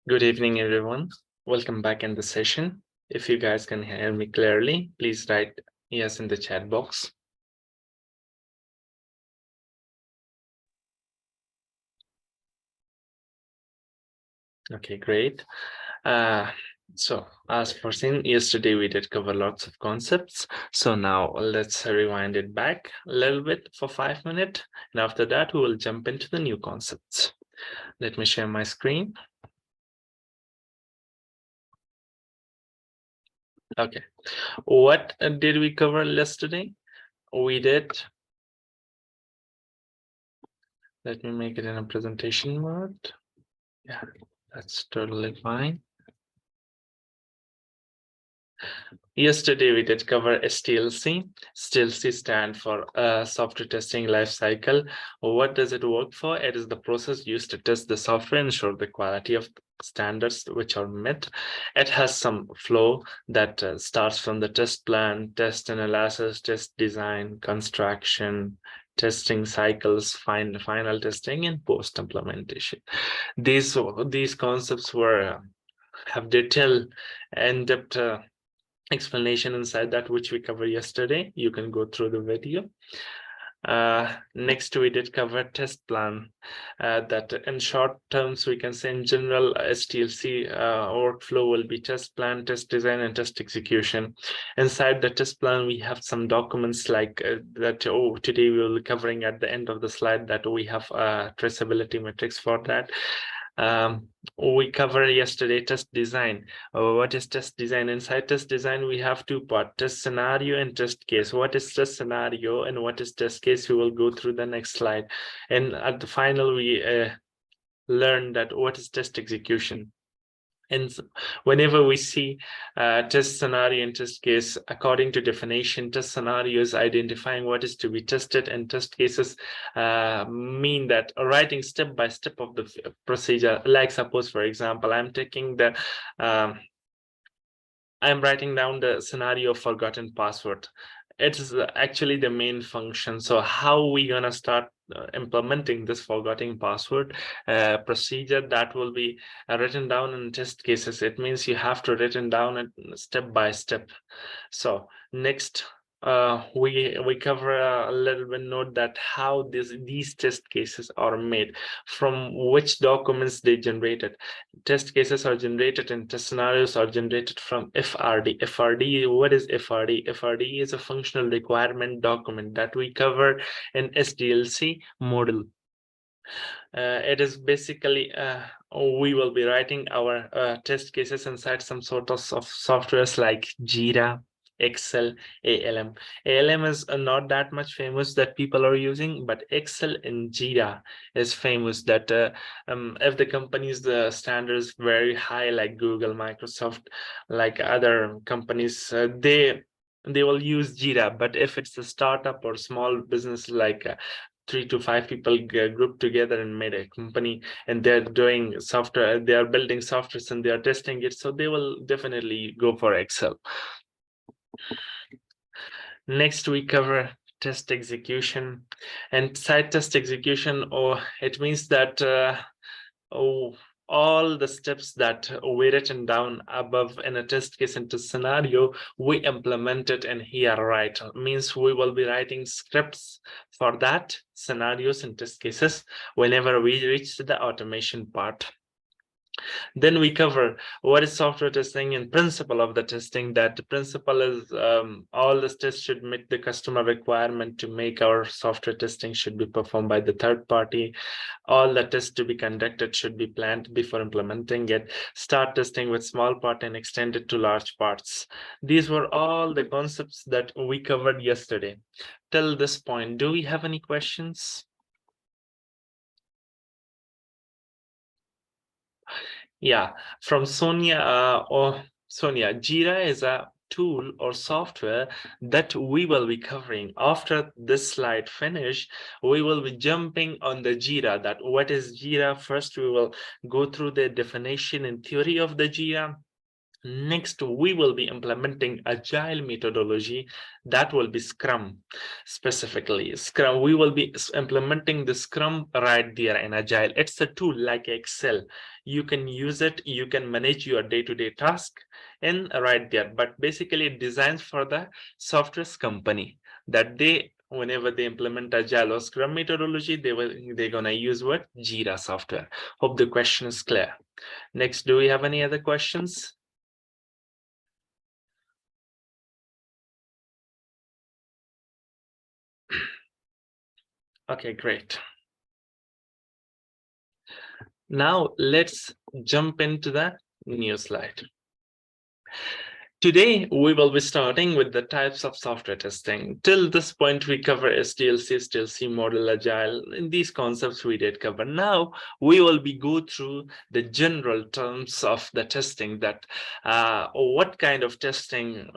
Good evening, everyone. Welcome back in the session. If you guys can hear me clearly, please write yes in the chat box. Okay, great. So as foreseen, yesterday we did cover lots of concepts. So now let's rewind it back a little bit for 5 minutes. And after that, we will jump into the new concepts. Let me share my screen. Okay, what did we cover yesterday? We did, let me make it in a presentation mode. Yeah, that's totally fine. Yesterday, we did cover STLC. STLC stands for Software Testing Lifecycle. What does it work for? It is the process used to test the software and ensure the quality of standards which are met. It has some flow that starts from the test plan, test analysis, test design, construction, testing cycles, final testing, and post implementation. These concepts were have detailed in-depth explanation inside that which we covered yesterday. You can go through the video. Next, we did cover test plan. That in short terms, we can say in general, STLC workflow will be test plan, test design, and test execution. Inside the test plan, we have some documents like that. Today we will be covering at the end of the slide that we have traceability metrics for that. We covered yesterday test design. What is test design? Inside test design, we have two parts: test scenario and test case. What is test scenario and what is test case? We will go through the next slide. And at the final, we learn that what is test execution. And whenever we see test scenario and test case, according to definition, test scenario is identifying what is to be tested, and test cases mean that writing step by step of the procedure. Like suppose, for example, I'm taking the I'm writing down the scenario of forgotten password. It is actually the main function. So how we gonna start implementing this forgetting password procedure? That will be written down in test cases. It means you have to written down it step by step. So next, we cover a little bit note that how these test cases are made, from which documents they generated. Test cases are generated and test scenarios are generated from FRD. FRD, what is FRD? FRD is a functional requirement document that we cover in SDLC module. It is basically we will be writing our test cases inside some sort of softwares like Jira, Excel, ALM. ALM is not that much famous that people are using, but Excel and Jira is famous. That if the companies, the standards very high, like Google, Microsoft, like other companies, they will use Jira. But if it's a startup or small business, like 3 to 5 people grouped together and made a company, and they're doing software, they are building softwares and they are testing it, so they will definitely go for Excel. Next, we cover test execution. And site test execution, it means that all the steps that we written down above in a test case and test scenario, we implement it in here, right? Means we will be writing scripts for that scenarios and test cases whenever we reach the automation part. Then we cover what is software testing and principle of the testing. That the principle is all the tests should meet the customer requirement to make our software testing should be performed by the third party. All the tests to be conducted should be planned before implementing it. Start testing with small part and extend it to large parts. These were all the concepts that we covered yesterday. Till this point, do we have any questions? Yeah, from Sonia. Sonia, Jira is a tool or software that we will be covering. After this slide finish, we will be jumping on the Jira. That what is Jira? First, we will go through the definition and theory of the Jira. Next, we will be implementing agile methodology, that will be Scrum specifically. Scrum, we will be implementing the Scrum right there in agile. It's a tool like Excel. You can use it, you can manage your day-to-day task in right there. But basically it designs for the software company that whenever they implement agile or Scrum methodology, they're gonna use what? Jira software. Hope the question is clear. Next, do we have any other questions? Okay, great. Now let's jump into the new slide. Today, we will be starting with the types of software testing. Till this point, we cover SDLC, SDLC model, agile. In these concepts, we did cover. Now, we will be go through the general terms of the testing, that what kind of testing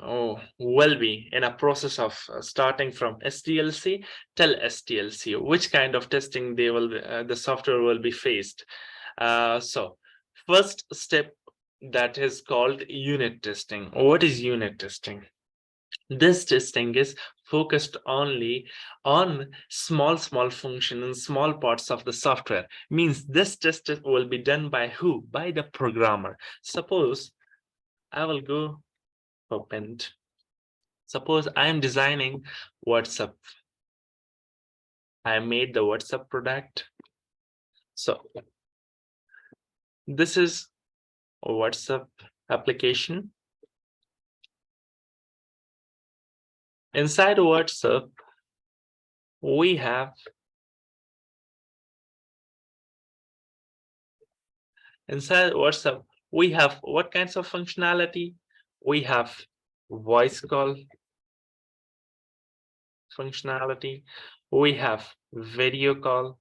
will be in a process of starting from SDLC till SDLC, which kind of testing the software will be faced. So first step, that is called unit testing. What is unit testing? This testing is focused only on small functions and small parts of the software. Means this test will be done by who? By the programmer. Suppose I will go opened. Suppose I am designing WhatsApp. I made the WhatsApp product. So this is a WhatsApp application. Inside WhatsApp, we have what kinds of functionality? We have voice call functionality. We have video call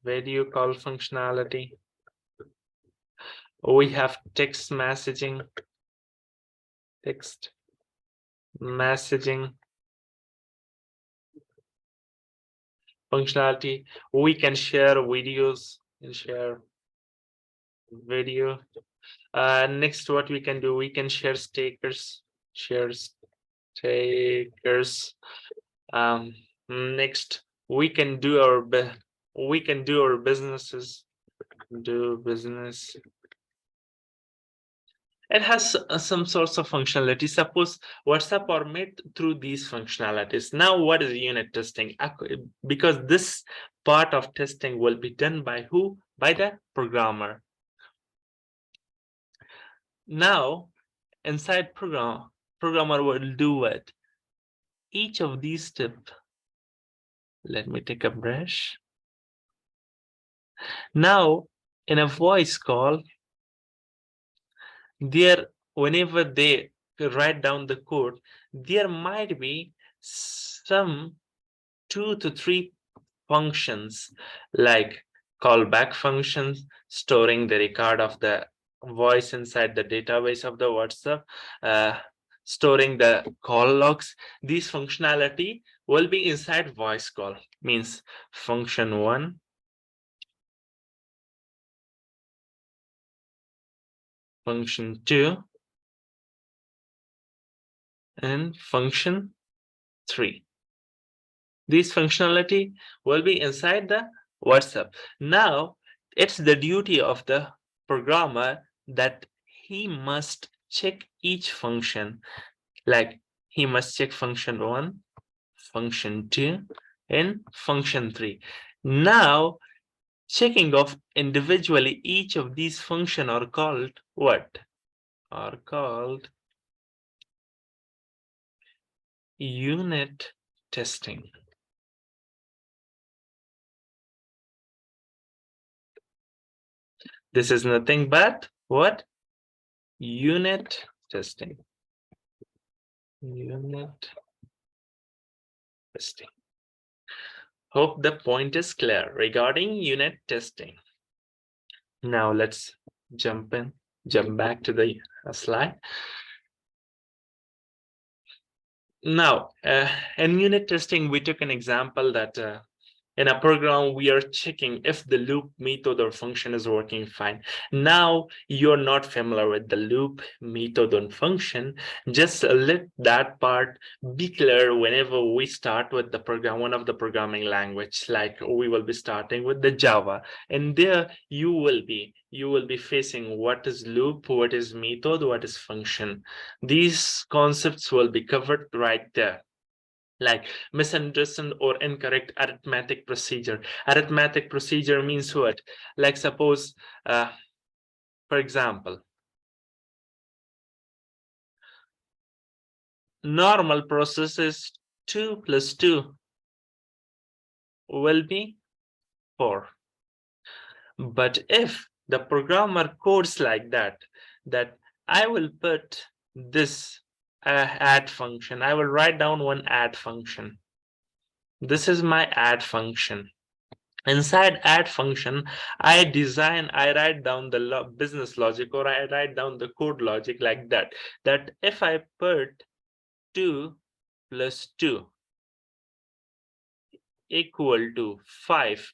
functionality. We have text messaging functionality. We can share videos and share video. Next, what we can do, we can share stickers. Next, we can do our businesses. Do business. It has some sorts of functionality. Suppose WhatsApp are made through these functionalities. Now, what is unit testing? Because this part of testing will be done by who? By the programmer. Now, inside programmer will do what? Each of these steps. Let me take a brush. Now, in a voice call, whenever they write down the code, there might be some 2 to 3 functions, like callback functions, storing the record of the voice inside the database of the WhatsApp, storing the call logs. These functionality will be inside voice call. Means function 1, function 2, and function 3. This functionality will be inside the WhatsApp. Now, it's the duty of the programmer that he must check each function. Like he must check function 1, function 2, and function 3. Now, checking of individually each of these functions are called what? Are called unit testing. This is nothing but what? Unit testing. Unit testing. Hope the point is clear regarding unit testing. Now let's jump back to the slide. Now, in unit testing, we took an example that In a program, we are checking if the loop method or function is working fine. Now you're not familiar with the loop method and function. Just let that part be clear whenever we start with the program, one of the programming language, like we will be starting with the Java. And there you will be facing what is loop, what is method, what is function. These concepts will be covered right there, like misunderstood or incorrect arithmetic procedure. Arithmetic procedure means what? Like suppose, for example, normal process is 2 plus 2 will be 4. But if the programmer codes like that, that I will put this add function, I will write down one add function. This is my add function. Inside add function, I write down the business logic, or I write down the code logic like that, that if I put 2 plus 2 equal to 5,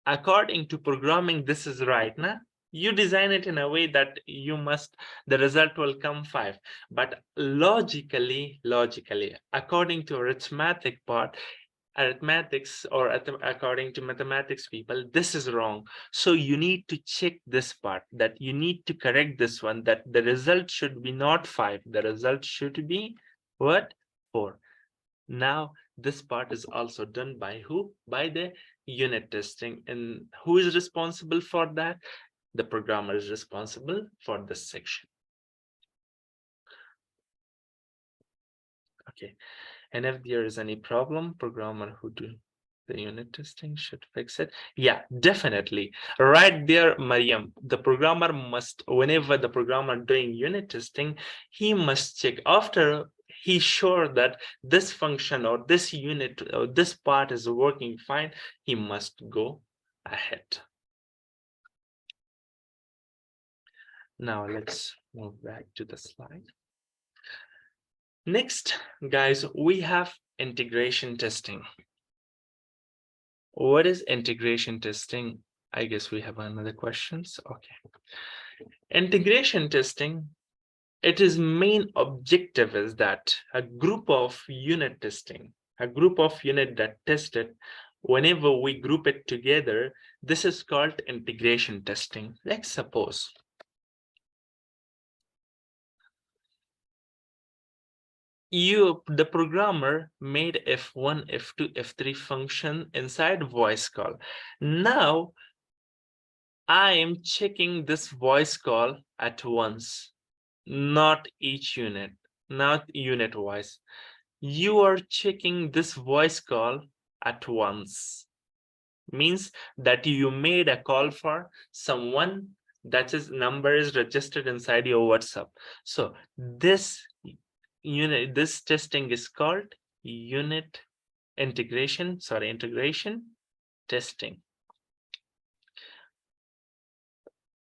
according to programming, this is right, na? You design it in a way that the result will come 5. But logically, according to arithmetic part, arithmetics, or according to mathematics people, this is wrong. So you need to check this part, that you need to correct this one, that the result should be not 5, the result should be what? 4. Now this part is also done by who? By the unit testing. And who is responsible for that? The programmer is responsible for this section. Okay, and if there is any problem, programmer who do the unit testing should fix it. Yeah, definitely. Right there, Mariam, the programmer must, whenever the programmer doing unit testing, he must check after he's sure that this function or this unit or this part is working fine, he must go ahead. Now let's move back to the slide. Next, guys, we have integration testing. What is integration testing? I guess we have another questions. Okay. Integration testing, its main objective is that a group of unit testing, a group of unit that tested, whenever we group it together, this is called integration testing. Let's suppose the programmer made F1, F2, F3 function inside voice call. Now I am checking this voice call at once, not each unit, not unit wise. You are checking this voice call at once. Means that you made a call for someone, that is number is registered inside your WhatsApp. So this testing is called integration testing.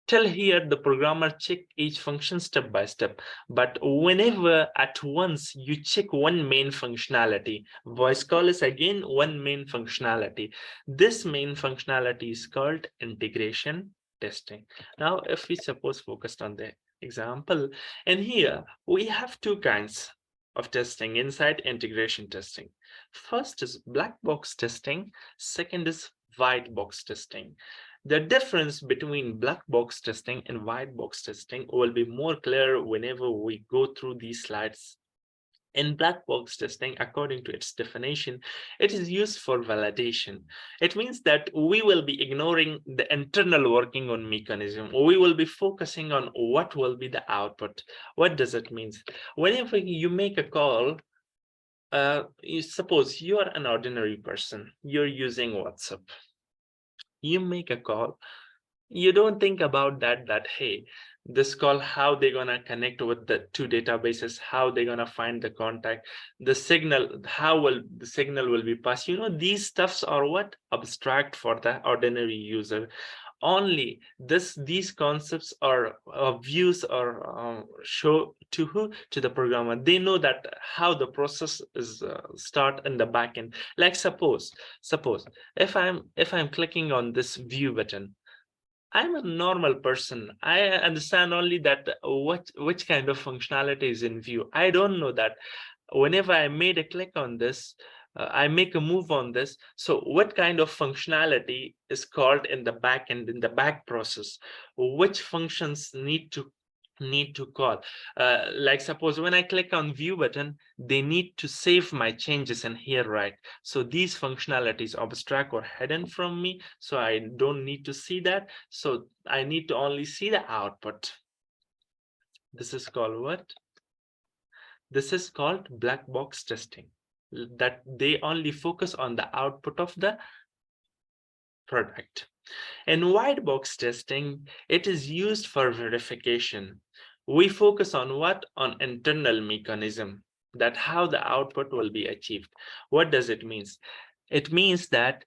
Till here, the programmer check each function step by step. But whenever at once you check one main functionality, voice call is again one main functionality. This main functionality is called integration testing. Now, if we suppose focused on the example, and here we have two kinds of testing inside integration testing. First is black box testing, second is white box testing. The difference between black box testing and white box testing will be more clear whenever we go through these slides. In black box testing, according to its definition, it is used for validation. It means that we will be ignoring the internal working on mechanism. We will be focusing on what will be the output. What does it mean? Whenever you make a call, you suppose you are an ordinary person, you're using WhatsApp. You make a call, you don't think about that hey, this call, how they're gonna connect with the two databases, how they're gonna find the contact, the signal, how will the signal will be passed. These stuffs are what abstract for the ordinary user. only these concepts or views or show to who, to the programmer. They know that how the process is start in the backend. Like suppose if I'm clicking on this view button, I'm a normal person. I understand only that which kind of functionality is in view. I don't know that whenever I made a click on this, I make a move on this. So what kind of functionality is called in the back end, in the back process? Which functions need to call? Like suppose when I click on view button, they need to save my changes in here, right? So these functionalities abstract or hidden from me, so I don't need to see that. So I need to only see the output. This is called what? This is called black box testing, that they only focus on the output of the product. In white box testing, it is used for verification. We focus on what? On internal mechanism, that how the output will be achieved. What does it mean? It means that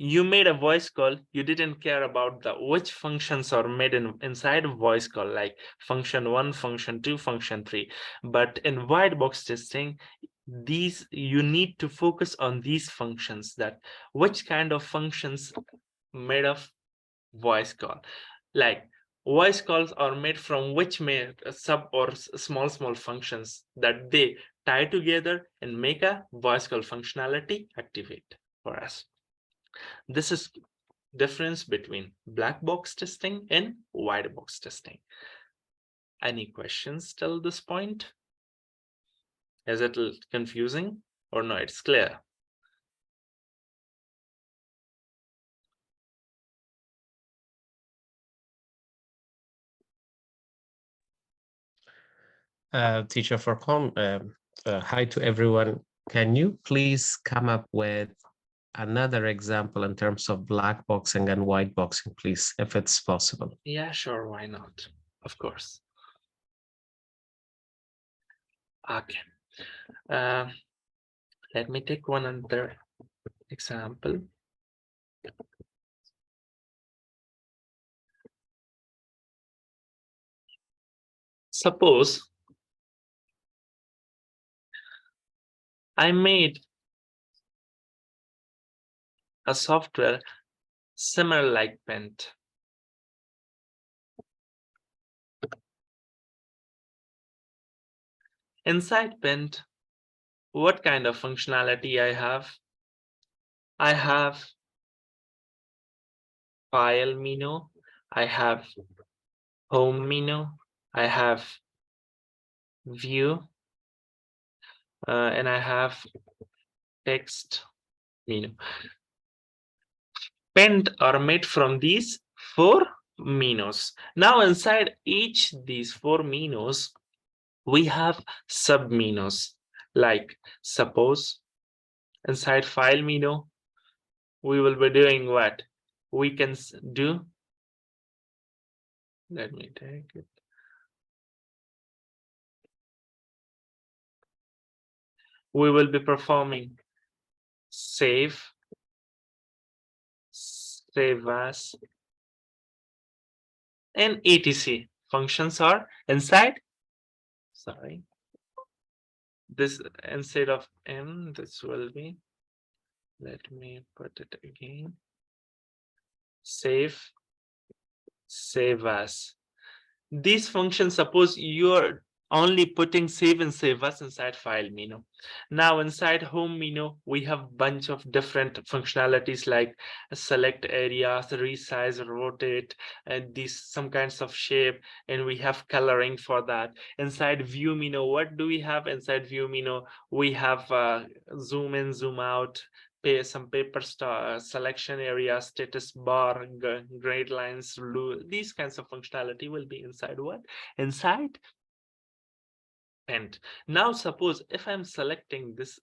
you made a voice call, you didn't care about the which functions are made inside a voice call, like function 1, function 2, function 3. But in white box testing, these you need to focus on these functions, that which kind of functions made of voice call. Like voice calls are made from which sub or small functions that they tie together and make a voice call functionality activate for us. This is difference between black box testing and white box testing. Any questions till this point? Is it confusing or no? It's clear. Teacher Farcom, hi to everyone. Can you please come up with another example in terms of black boxing and white boxing, please, if it's possible? Yeah, sure. Why not? Of course. Okay. Let me take one other example. Suppose I made a software similar like Paint. Inside Paint, what kind of functionality I have? I have file menu, I have home menu, I have view, and I have text menu. Paint are made from these 4 menus. Now inside each these 4 menus, we have sub menus. Like suppose inside file menu, we will be doing what? We can do, let me take it. We will be performing save as, and etc. Functions are inside. Sorry. This instead of m, this will be, let me put it again. Save as. These functions, suppose you're only putting save and save as inside file menu. Now inside home menu, we have bunch of different functionalities like select areas, resize, rotate, and these some kinds of shape, and we have coloring for that. Inside view menu, what do we have inside view menu? We have zoom in, zoom out, some paper selection area, status bar, grade lines, these kinds of functionality will be inside what? Inside Paint. Now suppose if I'm selecting this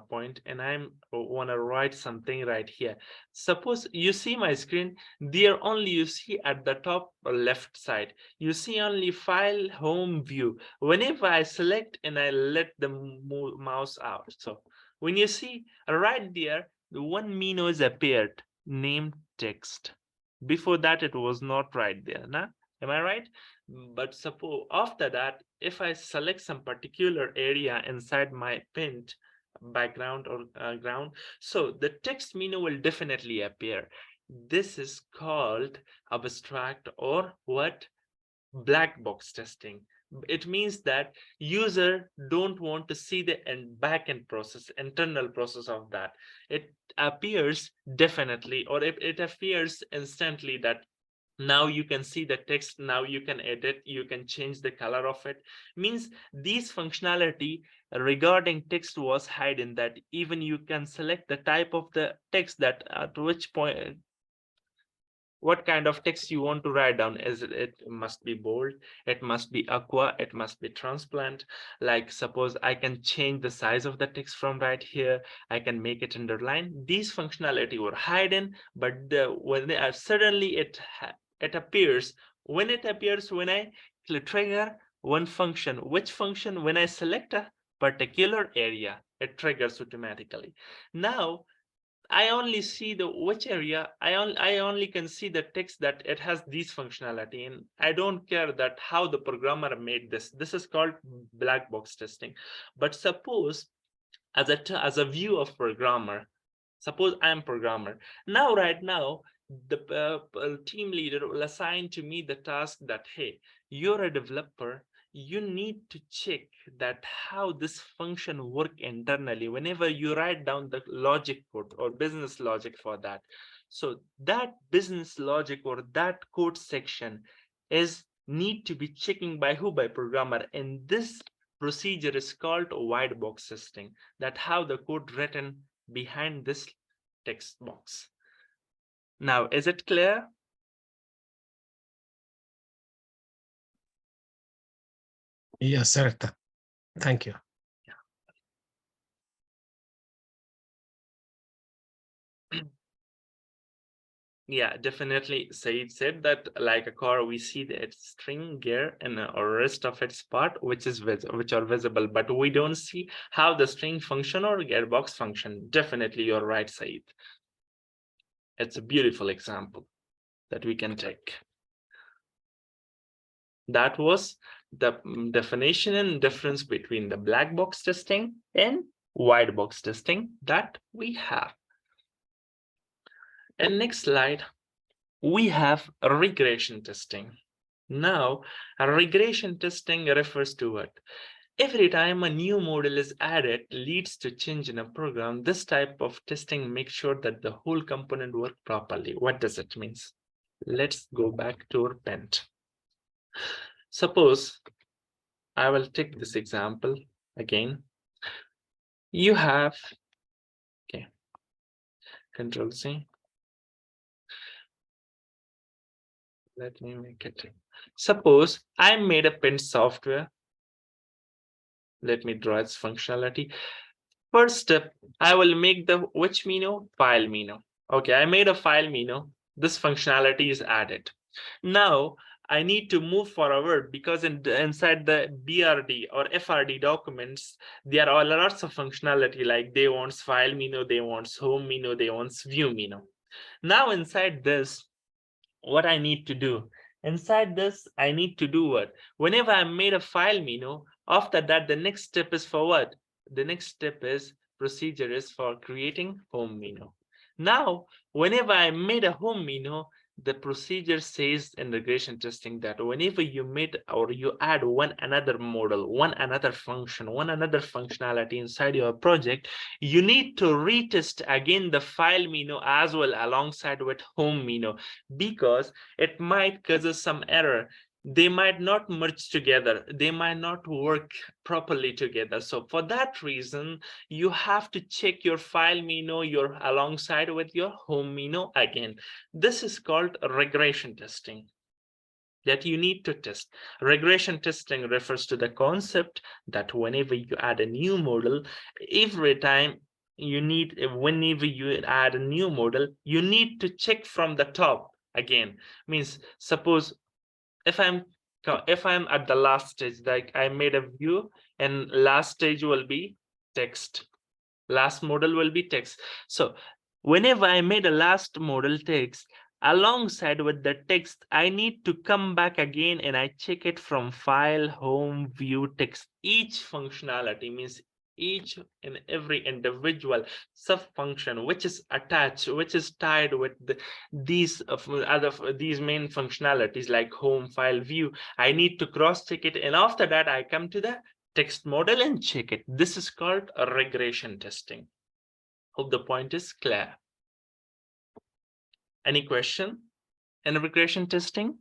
point and I'm want to write something right here. Suppose you see my screen, there only you see at the top left side, you see only file, home, view. Whenever I select and I let the mouse out, so when you see right there, the one menu is appeared named text. Before that, it was not right there. Nah? Am I right? But suppose after that, if I select some particular area inside my pinned background or ground, so the text menu will definitely appear. This is called abstract or what? Black box testing. It means that user don't want to see the back-end process, internal process of that. It appears definitely, or it appears instantly that now you can see the text, now you can edit, you can change the color of it. Means these functionality regarding text was hidden, that even you can select the type of the text, that at which point, what kind of text you want to write down. Is it must be bold, it must be aqua, it must be transparent. Like suppose I can change the size of the text from right here, I can make it underline. These functionality were hidden, but when they are suddenly it appears. When it appears, when I trigger one function. Which function? When I select a particular area, it triggers automatically. Now I only see the which area. I only can see the text that it has these functionality, and I don't care that how the programmer made this. This is called black box testing. But suppose as a view of programmer, suppose I'm programmer. Now, right now, the team leader will assign to me the task that, hey, you're a developer, you need to check that how this function work internally whenever you write down the logic code or business logic for that. So that business logic or that code section is need to be checking by who? By programmer. And this procedure is called white box testing, that how the code written behind this text box. Now, is it clear? Yes, sir. Thank you. Yeah, definitely. Said said that like a car, we see the its string, gear, and or rest of its part, which are visible, but we don't see how the string function or gearbox function. Definitely, you're right, Said. It's a beautiful example that we can take. That was the definition and difference between the black box testing and white box testing that we have. And next slide, we have regression testing. Now, a regression testing refers to what? Every time a new model is added leads to change in a program, this type of testing makes sure that the whole component work properly. What does it mean? Let's go back to our Paint. Suppose I will take this example again. You have, okay, Control C. Let me make it. Suppose I made a Paint software. Let me draw its functionality. First step, I will make the which menu? File menu. Okay, I made a file menu. This functionality is added. Now I need to move forward because inside the BRD or FRD documents, there are lots of functionality, like they want file menu, they want home menu, they want view menu. Now inside this, what I need to do? Inside this, I need to do what? Whenever I made a file menu, after that, the next step is for what? The next step is procedure is for creating home menu. Now, whenever I made a home menu, the procedure says in regression testing that whenever you made or you add one another model, one another function, one another functionality inside your project, you need to retest again the file menu as well alongside with home menu, because it might cause some error. They might not merge together, they might not work properly together. So for that reason, you have to check your file menu alongside with your home menu again. This is called regression testing that you need to test. Regression testing refers to the concept that whenever you add a new model, every time whenever you add a new model, you need to check from the top again. Means suppose if I'm at the last stage, like I made a view and last stage will be text, last model will be text. So whenever I made a last model text, alongside with the text, I need to come back again and I check it from file, home, view, text. Each functionality means each and every individual sub function which is attached, which is tied with these main functionalities like home, file, view. I need to cross check it, and after that I come to the text model and check it. This is called a regression testing. Hope the point is clear. Any question in regression testing?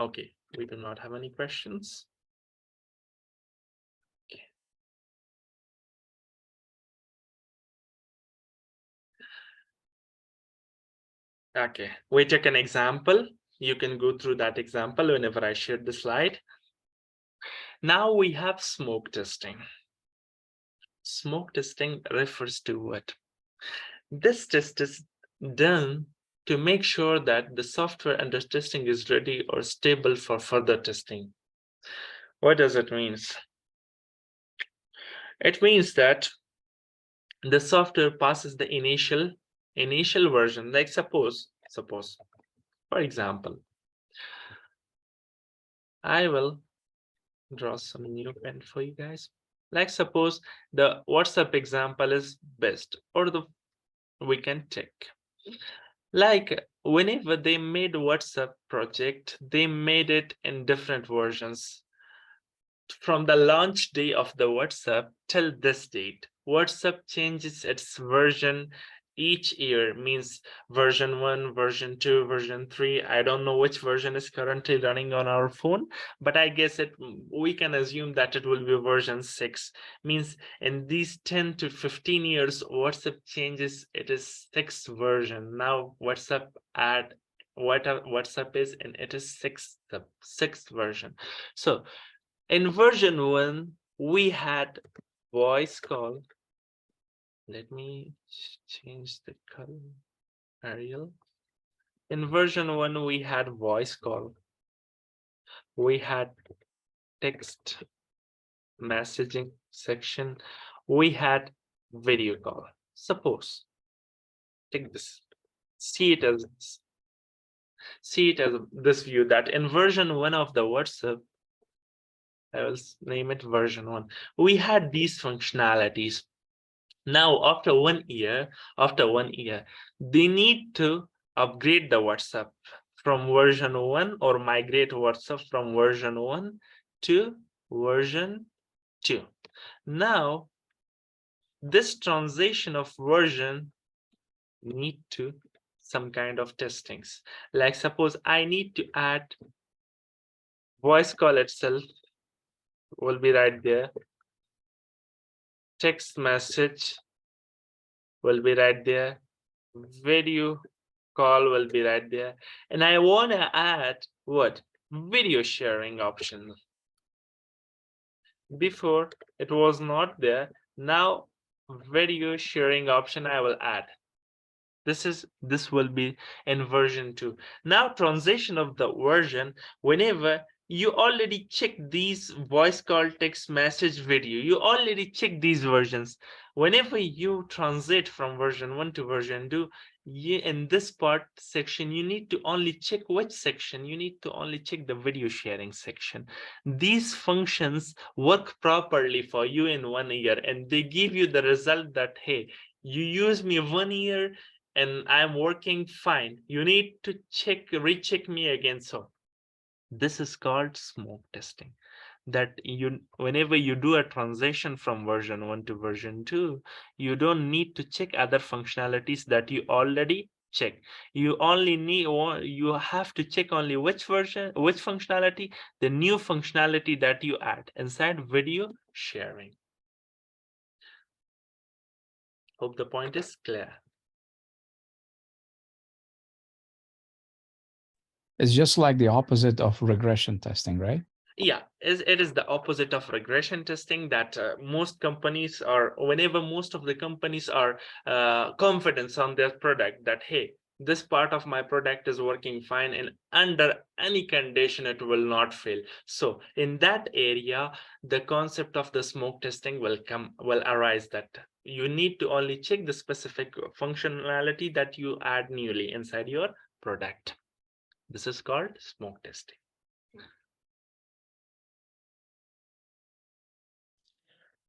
Okay, we do not have any questions. Okay, we take an example. You can go through that example whenever I share the slide. Now we have smoke testing. Smoke testing refers to what? This test is done to make sure that the software under testing is ready or stable for further testing. What does it mean? It means that the software passes the initial version. Like suppose, for example, I will draw some new pen for you guys. Like suppose the WhatsApp example is best, or we can take. Like whenever they made WhatsApp project, they made it in different versions. From the launch day of the WhatsApp till this date, WhatsApp changes its version each year, means version 1, version 2, version 3. I don't know which version is currently running on our phone, but I guess we can assume that it will be version 6. Means in these 10 to 15 years, WhatsApp changes, it is 6th version. Now WhatsApp add what WhatsApp is, and it is 6th version. So in version 1, we had voice call. Let me change the color, Arial. In version 1, we had voice call. We had text messaging section. We had video call. Suppose, take this, see it as this view, that in version 1 of the WhatsApp, I will name it version 1, we had these functionalities. Now, after 1 year, they need to upgrade the WhatsApp from version 1, or migrate WhatsApp from version 1 to version 2. Now, this transition of version need to some kind of testings. Like suppose I need to add voice call itself will be right there. Text message will be right there. Video call will be right there. And I want to add what? Video sharing option. Before it was not there. Now video sharing option I will add. This will be in version 2. Now transition of the version, whenever you already check these voice call, text message, video, you already check these versions. Whenever you transit from version 1 to version 2, in this part section, you need to only check which section. You need to only check the video sharing section. These functions work properly for you in 1 year, and they give you the result that, hey, you use me 1 year and I'm working fine. You need to recheck me again. So this is called smoke testing. That whenever you do a transition from version 1 to version 2, you don't need to check other functionalities that you already check. You have to check only which functionality, the new functionality that you add inside video sharing. Hope the point is clear. It's just like the opposite of regression testing, right? Yeah, it is the opposite of regression testing, that most companies are, whenever most of the companies are confident on their product, that, hey, this part of my product is working fine, and under any condition it will not fail. So in that area, the concept of the smoke testing will arise, that you need to only check the specific functionality that you add newly inside your product. This is called smoke testing.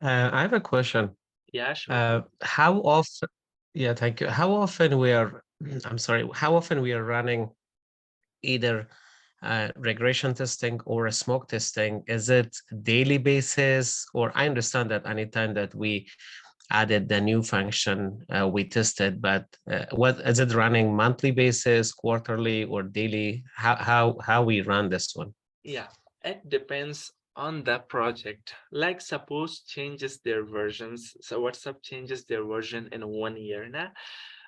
I have a question. Yeah, sure. How often? Yeah, thank you. How often we are? I'm sorry. How often we are running either regression testing or a smoke testing? Is it daily basis? Or I understand that anytime that we added the new function, we tested, but what is it running monthly basis, quarterly, or daily? How we run this one? Yeah, it depends on the project. Like suppose changes their versions. So WhatsApp changes their version in 1 year now.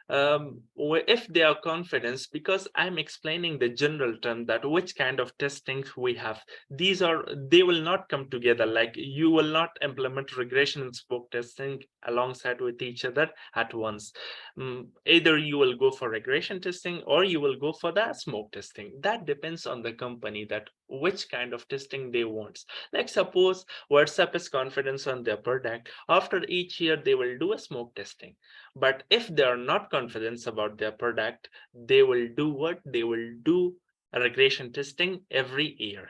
If they are confident, because I'm explaining the general term that which kind of testing we have, they will not come together. Like you will not implement regression and smoke testing alongside with each other at once. Either you will go for regression testing or you will go for the smoke testing. That depends on the company, that which kind of testing they want. Like suppose WhatsApp is confident on their product, after each year they will do a smoke testing. But if they are not confident about their product, they will do what? They will do a regression testing every year.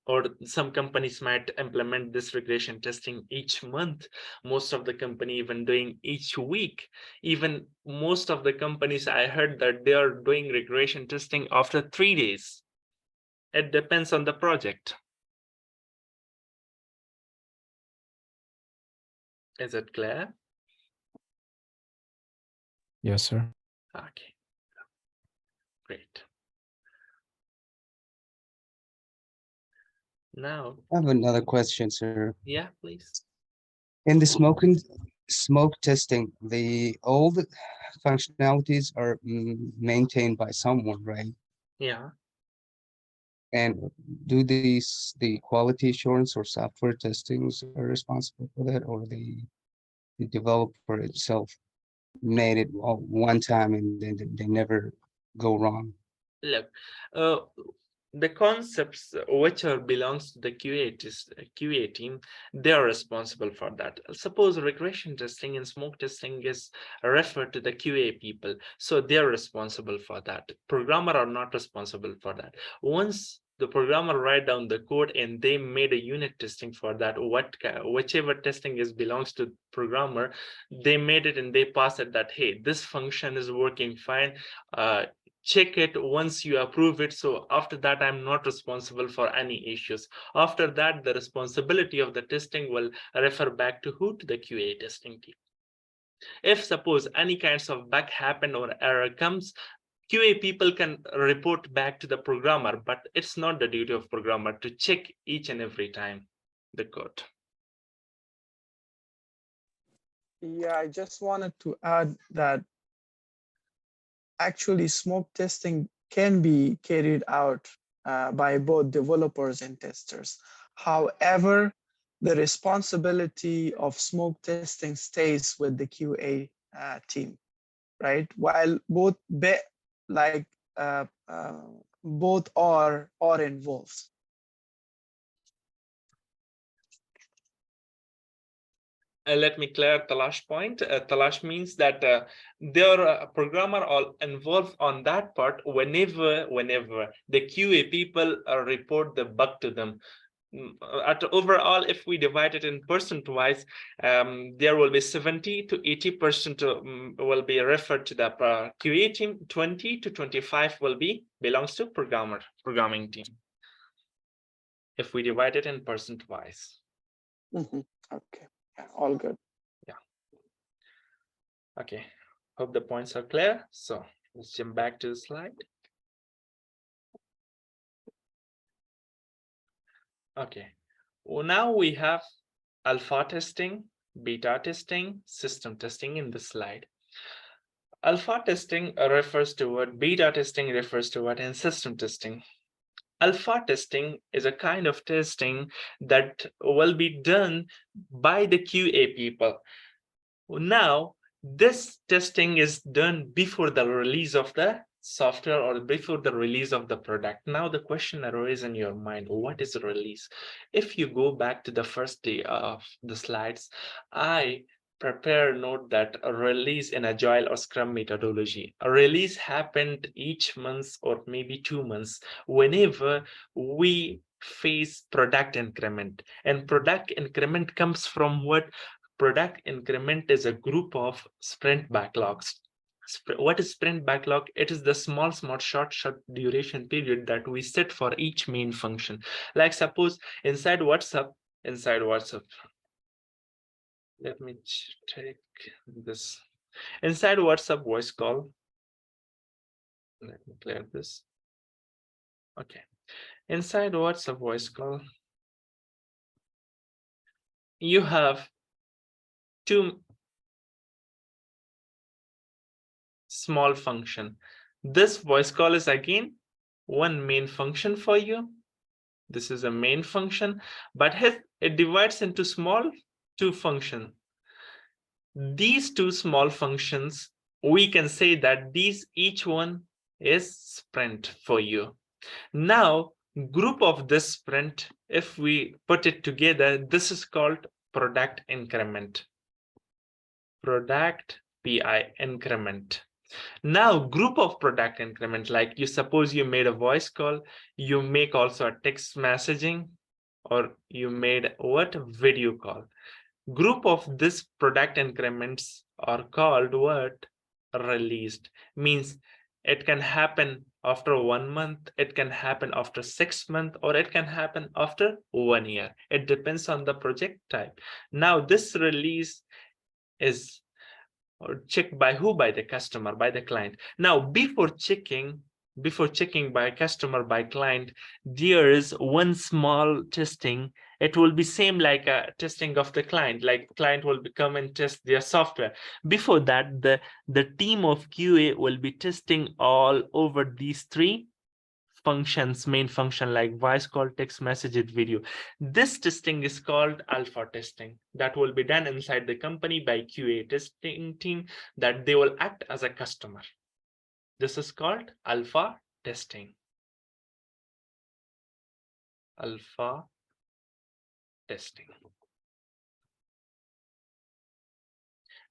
Or some companies might implement this regression testing each month. Most of the company even doing each week. Even most of the companies, I heard that they are doing regression testing after 3 days. It depends on the project. Is it clear? Yes, sir. Okay, great. Now, I have another question, sir. yeah, please. In the smoke testing, all the functionalities are maintained by someone, right? Yeah. And do the quality assurance or software testings are responsible for that, or the developer itself made it all one time and then they never go wrong? Look, the concepts which are belongs to the QA team, they are responsible for that. Suppose regression testing and smoke testing is referred to the QA people, so they are responsible for that. Programmer are not responsible for that. Once the programmer write down the code and they made a unit testing for that, whichever testing is belongs to programmer, they made it and they pass it that, hey, this function is working fine. Check it once you approve it. So after that, I'm not responsible for any issues. After that, the responsibility of the testing will refer back to who? To the QA testing team. If suppose any kinds of bug happen or error comes, QA people can report back to the programmer, but it's not the duty of programmer to check each and every time the code. Yeah, I just wanted to add that actually smoke testing can be carried out by both developers and testers. However, the responsibility of smoke testing stays with the QA team, right? While both both are involved. Let me clear Talash point. Talash means that their programmer are involved on that part whenever the QA people report the bug to them. At overall, if we divide it in percent-wise, there will be 70 to 80% will be referred to the QA team. 20 to 25 will be belongs to programming team. If we divide it in percent-wise. Okay. All good. Yeah. Okay. Hope the points are clear. So let's jump back to the slide. Okay. Well, now we have alpha testing, beta testing, system testing in the slide. Alpha testing refers to what, beta testing refers to what, and system testing. Alpha testing is a kind of testing that will be done by the QA people. Now, This testing is done before the release of the software or before the release of the product. Now the question arises in your mind, what is release? If you go back to the first day of the slides, I prepare note that a release in Agile or Scrum methodology. A release happened each month or maybe 2 months whenever we face product increment. And product increment comes from what? Product increment is a group of sprint backlogs. What is sprint backlog? It is the small short duration period that we set for each main function. Like suppose inside WhatsApp, let me take this. Inside WhatsApp voice call, let me clear this. Okay. Inside WhatsApp voice call, you have two small function. This voice call is again one main function for you. This is a main function, but it divides into small two functions. These two small functions, we can say that each one is sprint for you. Now, group of this sprint, if we put it together, this is called product increment. Product PI increment. Now, group of product increment, like you suppose you made a voice call, you make also a text messaging, or you made what? Video call. Group of this product increments are called what? Released. Means it can happen after 1 month, it can happen after 6 months, or it can happen after 1 year. It depends on the project type. Now, this release is checked by who? By the customer, by the client. Now, before checking by customer, by client, there is one small testing. It will be same like a testing of the client, like client will come and test their software. Before that, the team of QA will be testing all over these three functions, main function like voice call, text message, video. This testing is called alpha testing. That will be done inside the company by QA testing team, that they will act as a customer. This is called alpha testing. Alpha testing.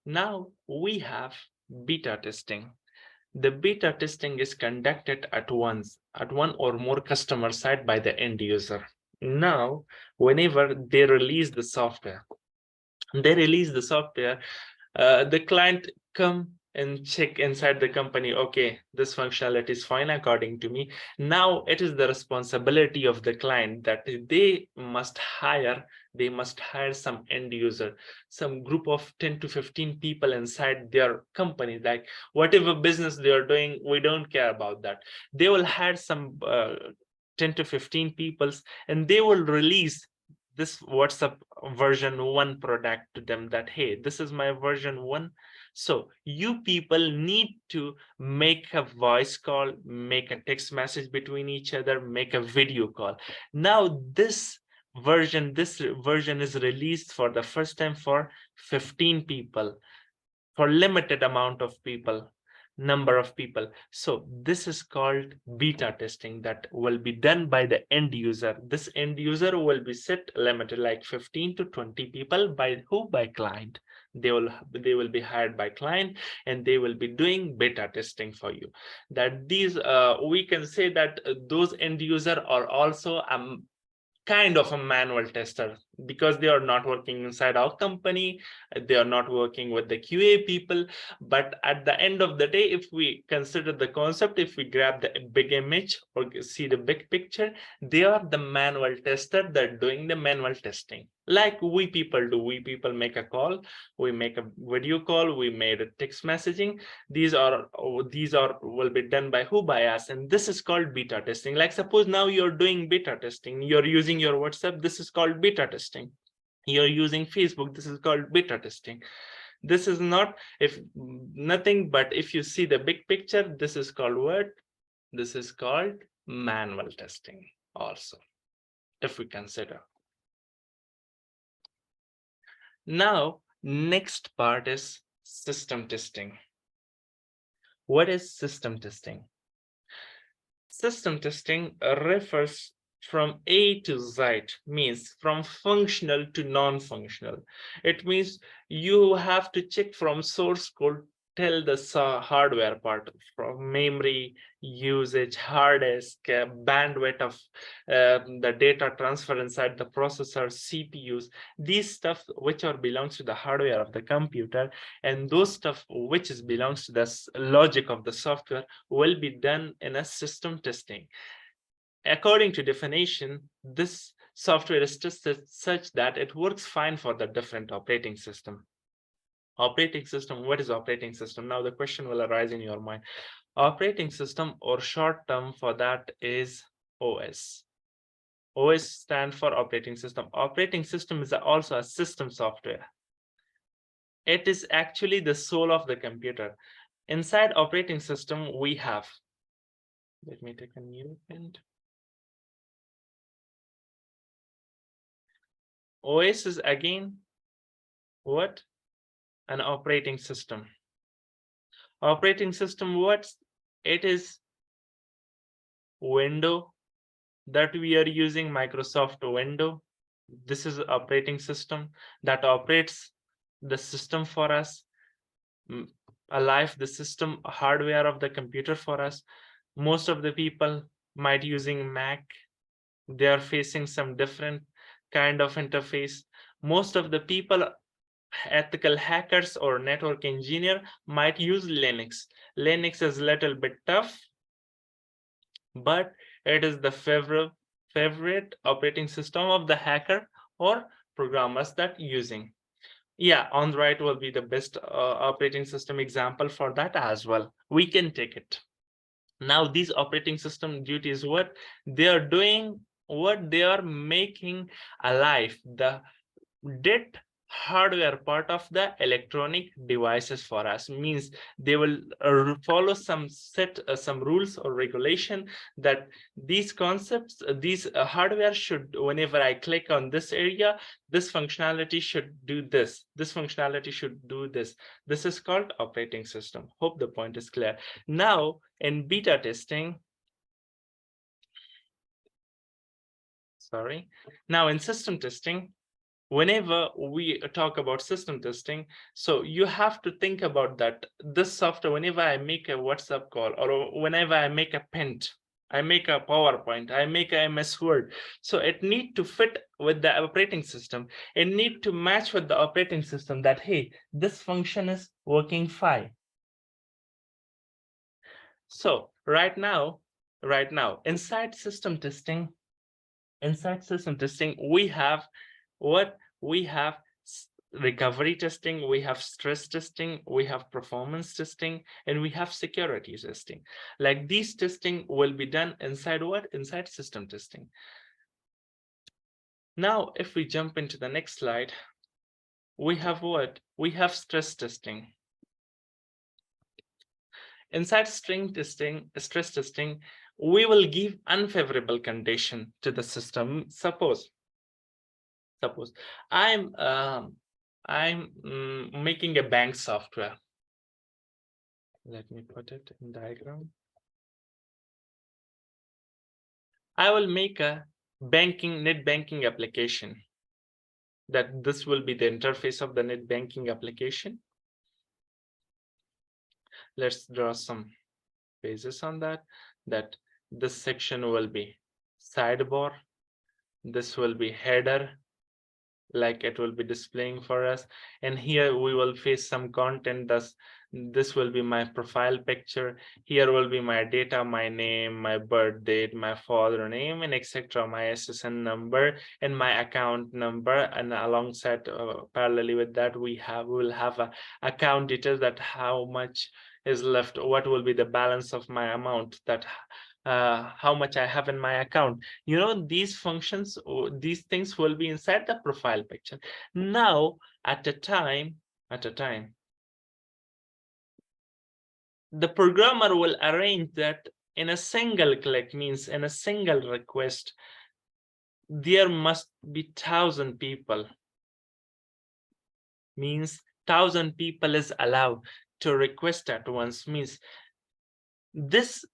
Now we have beta testing. The beta testing is conducted at one or more customer side by the end user. Now, whenever they release the software, the client come and check inside the company. Okay, this functionality is fine according to me. Now it is the responsibility of the client that they must hire some end user, some group of 10 to 15 people inside their company. Like whatever business they are doing, we don't care about that. They will hire some 10 to 15 people, and they will release this WhatsApp version 1 product to them, that hey, this is my version 1. So you people need to make a voice call, make a text message between each other, make a video call. Now this version is released for the first time for 15 people, for limited amount of people, number of people. So this is called beta testing, that will be done by the end user. This end user will be set limited, like 15 to 20 people. By who? By client. They will be hired by client, and they will be doing beta testing for you. That these we can say that those end user are also kind of a manual tester, because they are not working inside our company, they are not working with the QA people. But at the end of the day, if we consider the concept, if we grab the big image or see the big picture, they are the manual tester that are doing the manual testing. Like we people do. We people make a call, we make a video call, we made a text messaging. These will be done by who? By us. And this is called beta testing. Like suppose now you're doing beta testing, you're using your WhatsApp, this is called beta testing. You're using Facebook, this is called beta testing. This is not nothing, but if you see the big picture, this is called what? This is called manual testing also, if we consider. Now, next part is system testing. What is system testing? System testing refers from A to Z, means from functional to non-functional. It means you have to check from source code till the hardware part, from memory usage, hard disk, bandwidth of the data transfer inside the processor, CPUs, these stuff which are belongs to the hardware of the computer, and those stuff which is belongs to the logic of the software will be done in a system testing. According to definition, this software is tested such that it works fine for the different operating system. Operating system, what is operating system? Now the question will arise in your mind. Operating system, or short term for that, is OS. OS stands for operating system. Operating system is also a system software. It is actually the soul of the computer. Inside operating system, we have, let me take a new pen. OS is again what? An operating system. Operating system, what? It is window that we are using, Microsoft Windows. This is operating system that operates the system for us, alive the system hardware of the computer for us. Most of the people might using Mac. They are facing some different kind of interface. Most of the people, ethical hackers or network engineer, might use Linux. Linux is a little bit tough, but it is the favorite operating system of the hacker or programmers that using. Yeah, on the right will be the best operating system example for that as well. We can take it. Now these operating system duties, what they are doing, what they are making alive the dead hardware part of the electronic devices for us, means they will follow some rules or regulation that these concepts, these hardware should, whenever I click on this area, this functionality should do this, this functionality should do this. This is called operating system. Hope the point is clear. Now in beta testing, now in system testing, whenever we talk about system testing, so you have to think about that this software, whenever I make a WhatsApp call, or whenever I make a print, I make a PowerPoint, I make a MS Word, so it need to fit with the operating system. It need to match with the operating system that, hey, this function is working fine. So right now, inside system testing, we have what? We have recovery testing, we have stress testing, we have performance testing, and we have security testing. Like these testing will be done inside what? Inside system testing. Now, if we jump into the next slide, we have what? We have stress testing. Inside stress testing, we will give unfavorable condition to the system. Suppose I'm making a bank software. Let me put it in diagram. I will make a net banking application. That this will be the interface of the net banking application. Let's draw some phases on that. That this section will be sidebar. This will be header, like it will be displaying for us, and here we will face some content. Thus this will be my profile picture. Here will be my data, my name, my birth date, my father name, and etc., my SSN number and my account number. And alongside parallelly with that, we will have a account details, that how much is left, what will be the balance of my amount, that how much I have in my account. You know, these functions, these things will be inside the profile picture. Now, at a time, the programmer will arrange that in a single click, means in a single request, there must be 1,000 people, means 1,000 people is allowed to request at once, means this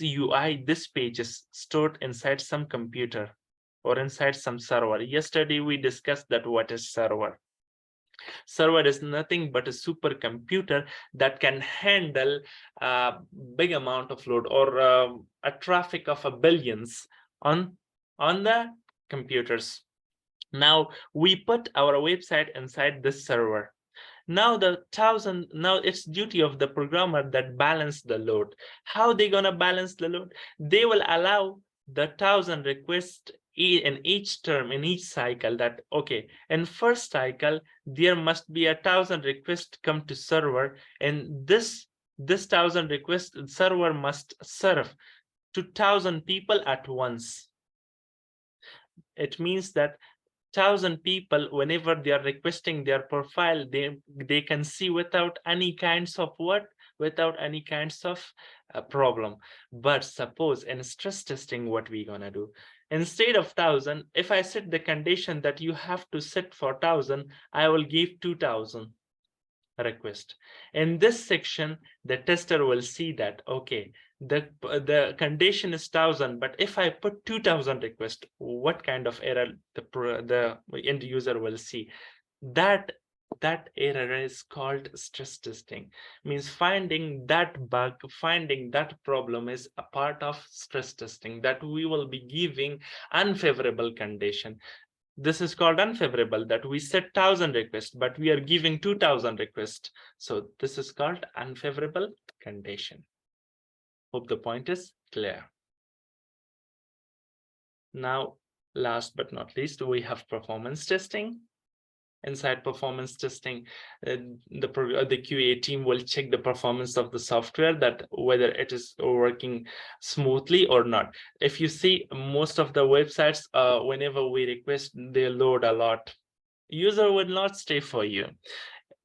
UI, this page is stored inside some computer or inside some server. Yesterday we discussed that what is server. Server is nothing but a supercomputer that can handle a big amount of load, or a traffic of billions on the computers. Now we put our website inside this server. Now now it's duty of the programmer that balance the load. How they gonna balance the load? They will allow the 1,000 requests in each term, in each cycle, that okay, in first cycle there must be 1,000 requests come to server, and this 1,000 requests server must serve to 1,000 people at once. It means that 1,000 people, whenever they are requesting their profile, they can see without any kinds of without any kinds of problem. But suppose in stress testing, what we gonna do? Instead of 1,000, if I set the condition that you have to set for 1,000, I will give 2,000 request. In this section, the tester will see that okay, the condition is 1,000, but if I put 2,000 request, what kind of error the end user will see? That error is called stress testing. Means finding that bug, finding that problem is a part of stress testing, that we will be giving unfavorable condition. This is called unfavorable, that we set 1,000 requests, but we are giving 2,000 requests. So this is called unfavorable condition. Hope the point is clear. Now, last but not least, we have performance testing. Inside performance testing, the QA team will check the performance of the software, that whether it is working smoothly or not. If you see, most of the websites, whenever we request, they load a lot. User will not stay for you.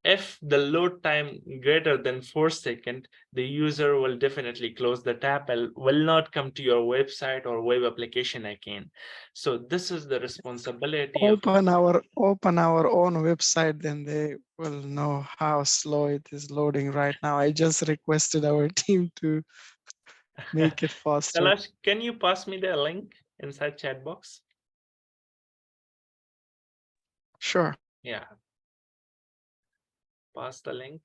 If the load time greater than 4 seconds, the user will definitely close the tab and will not come to your website or web application again. So this is the responsibility of Open our own website, then they will know how slow it is loading right now. I just requested our team to make it faster. Kalash, can you pass me the link inside chat box? Sure. Yeah. Pass the link.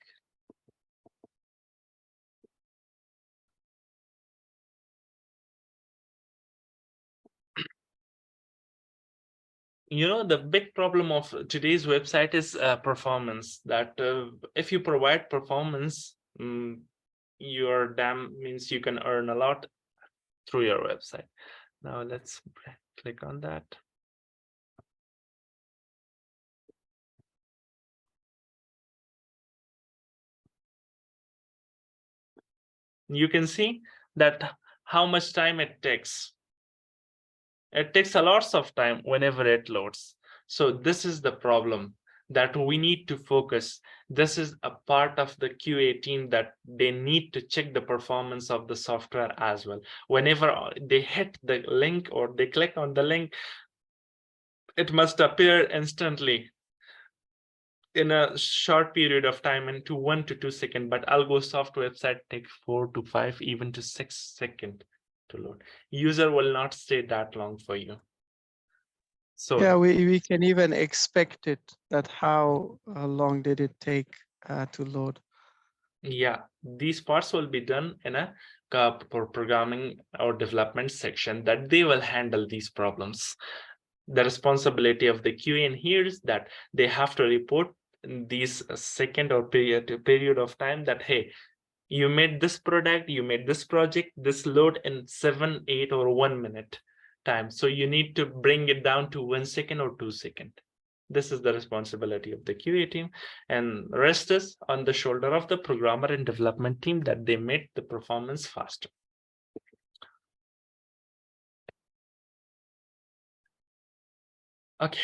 You know, the big problem of today's website is performance, that if you provide performance, your DAM means you can earn a lot through your website. Now let's click on that. You can see that how much time it takes. It takes a lot of time whenever it loads. So this is the problem that we need to focus. This is a part of the QA team, that they need to check the performance of the software as well. Whenever they hit the link or they click on the link, it must appear instantly in a short period of time, into 1 to 2 seconds, but AlgoSoft website takes 4 to 5, even to 6 seconds to load. User will not stay that long for you. So yeah, we can even expect it, that how long did it take to load. yeah, these parts will be done in a programming or development section, that they will handle these problems. The responsibility of the QA in here is that they have to report these second or period of time, that hey, you made this product, you made this project, this load in 7, 8, or 1 minute time. So you need to bring it down to 1 second or 2 seconds. This is the responsibility of the QA team, and rest is on the shoulder of the programmer and development team, that they make the performance faster. Okay,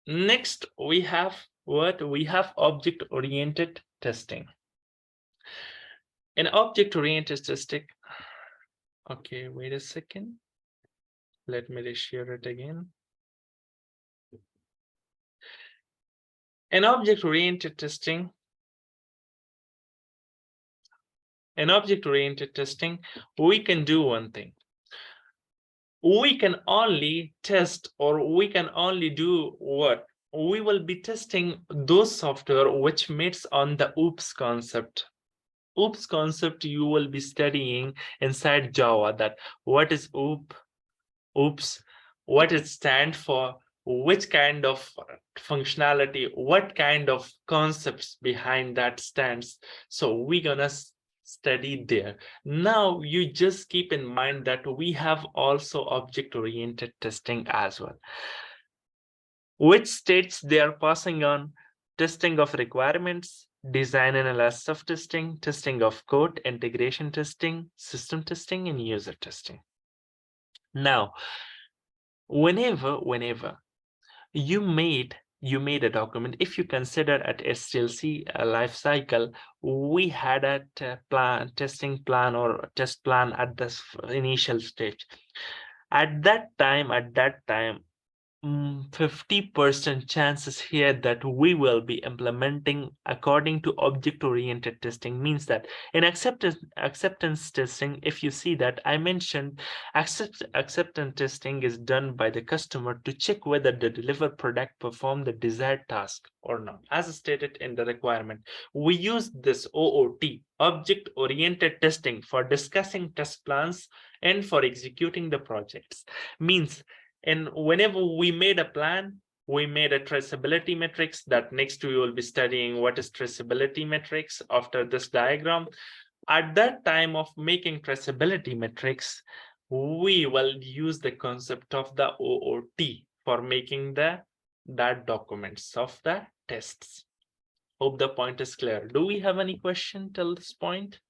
next we have object-oriented testing. In object-oriented testing, okay, wait a second. Let me share it again. In object-oriented testing, In object-oriented testing, we can do one thing. We can only test, or we can only do what? We will be testing those software which meets on the OOPS concept. OOPS concept you will be studying inside Java, that what is OOPS, what it stands for, which kind of functionality, what kind of concepts behind that stands. So we're gonna study there. Now you just keep in mind that we have also object-oriented testing as well, which states they are passing on testing of requirements, design analysis of testing, testing of code, integration testing, system testing, and user testing. Now, whenever you made a document, if you consider at SDLC life cycle, we had a testing plan or test plan at this initial stage. At that time, 50% chances here that we will be implementing according to object-oriented testing. Means that in acceptance testing, if you see that I mentioned acceptance testing is done by the customer to check whether the delivered product perform the desired task or not. As stated in the requirement, we use this OOT, object-oriented testing, for discussing test plans and for executing the projects. Means, and whenever we made a plan, we made a traceability matrix. That next we will be studying what is traceability matrix after this diagram. At that time of making traceability matrix, we will use the concept of the OOT for making that documents of the tests. Hope the point is clear. Do we have any question till this point?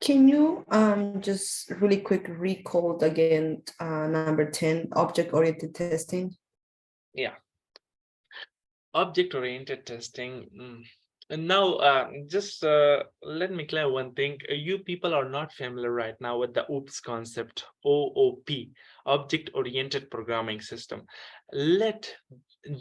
Can you just really quick recall again number 10, object-oriented testing? Yeah. Object-oriented testing. And now, just let me clear one thing. You people are not familiar right now with the OOPS concept, OOP, object-oriented programming system.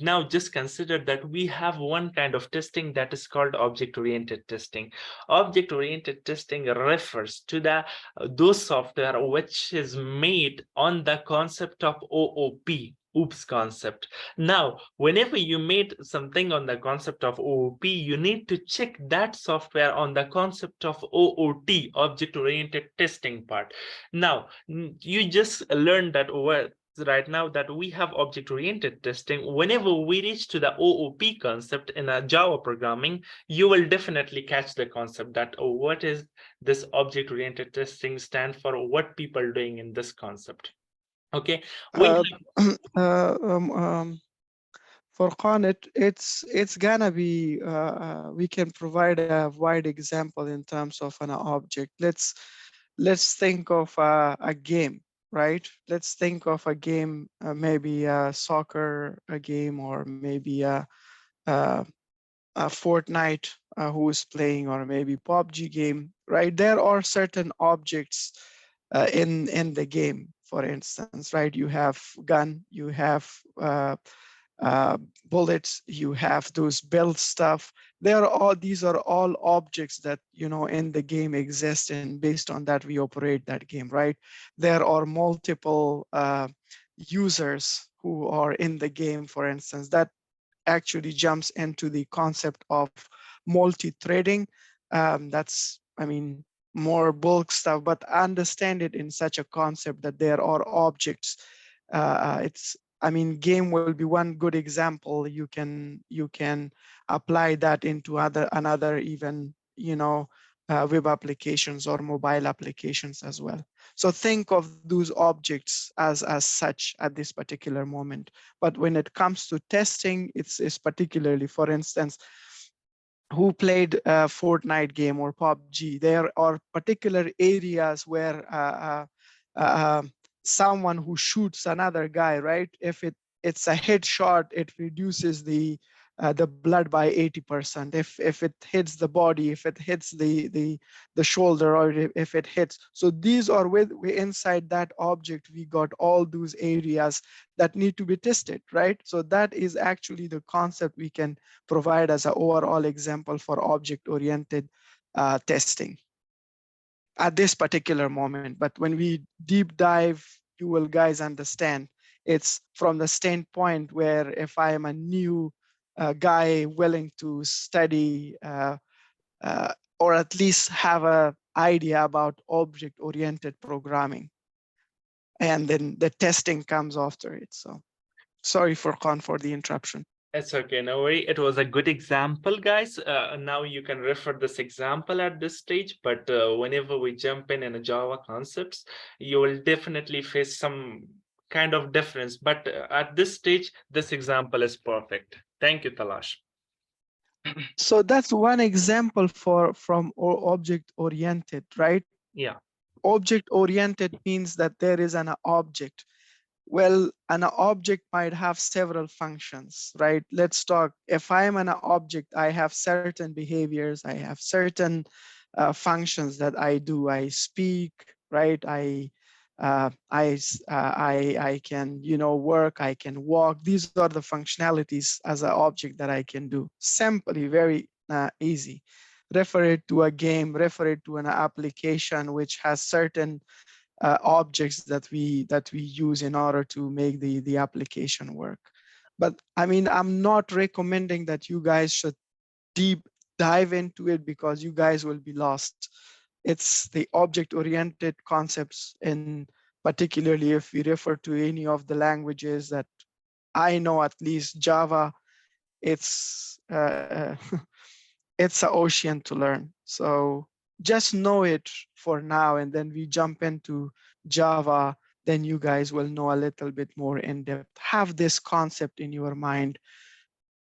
Now just consider that we have one kind of testing that is called object-oriented testing. Object-oriented testing refers to the those software which is made on the concept of OOP, OOPS concept. Now, whenever you made something on the concept of OOP, you need to check that software on the concept of OOT, object-oriented testing part. Now, you just learned that right now that we have object-oriented testing. Whenever we reach to the OOP concept in a Java programming, you will definitely catch the concept that, oh, what is this object-oriented testing stand for, what people are doing in this concept. Okay. For Khan, it's gonna be we can provide a wide example in terms of an object. Let's think of a game, right? Let's think of a game, maybe a soccer game, or maybe a Fortnite who is playing, or maybe PUBG game, right? There are certain objects in the game. For instance, right? You have gun, you have bullets, you have those build stuff. These are all objects that, you know, in the game exist, and based on that we operate that game, right? There are multiple users who are in the game, for instance. That actually jumps into the concept of multi-threading. That's, I mean, more bulk stuff, but understand it in such a concept that there are objects. I mean, game will be one good example. You can apply that into another even, you know, web applications or mobile applications as well. So think of those objects as such at this particular moment. But when it comes to testing, it's particularly, for instance, who played a Fortnite game or PUBG, there are particular areas where someone who shoots another guy, right? If it's a headshot, it reduces the the blood by 80%. If it hits the body, if it hits the shoulder, or if it hits. So these are inside that object, we got all those areas that need to be tested, right? So that is actually the concept we can provide as an overall example for object-oriented testing at this particular moment. But when we deep dive, you will guys understand it's from the standpoint where if I am a new guy willing to study or at least have an idea about object-oriented programming, and then the testing comes after it. So sorry Furqan for the interruption. It's okay, no worry. It was a good example, guys. Now you can refer this example at this stage, but whenever we jump in a Java concepts, you will definitely face some kind of difference. But at this stage, this example is perfect. Thank you, Talash. So that's one example from object-oriented, right? Yeah. Object-oriented means that there is an object. Well, an object might have several functions, right? Let's talk, if I'm an object, I have certain behaviors, I have certain functions that I do. I speak, right? I can, work, I can walk. These are the functionalities as an object that I can do. Simply, very easy. Refer it to a game, refer it to an application which has certain objects that we use in order to make the application work. But I mean, I'm not recommending that you guys should deep dive into it because you guys will be lost. It's the object-oriented concepts, and particularly if we refer to any of the languages that I know, at least Java, it's it's an ocean to learn. So just know it for now, and then we jump into Java, then you guys will know a little bit more in depth. Have this concept in your mind.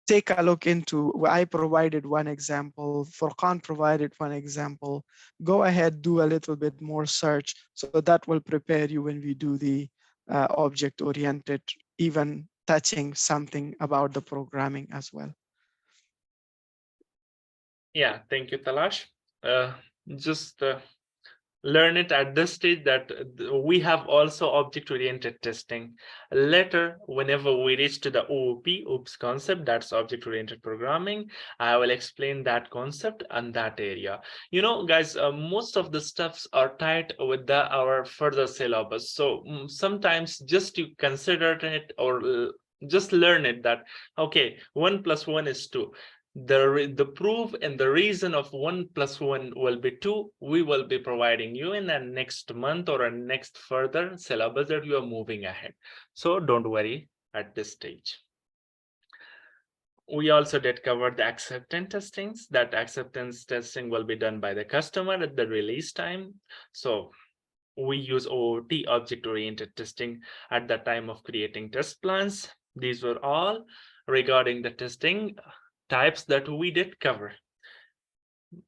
Take a look into, I provided one example, Furqan provided one example. Go ahead, do a little bit more search, so that will prepare you when we do the object-oriented, even touching something about the programming as well. Yeah, thank you, Talash. Just learn it at this stage that we have also object-oriented testing. Later, whenever we reach to the OOPs concept, that's object-oriented programming, I will explain that concept and that area. You know, guys, most of the stuffs are tied with our further syllabus. So sometimes just you consider it or just learn it that, okay, 1 + 1 is 2. The proof and the reason of 1 + 1 will be 2, we will be providing you in the next month or a next further syllabus that you are moving ahead. So don't worry at this stage. We also did cover the acceptance testings. That acceptance testing will be done by the customer at the release time. So we use OOT, object-oriented testing, at the time of creating test plans. These were all regarding the testing types that we did cover.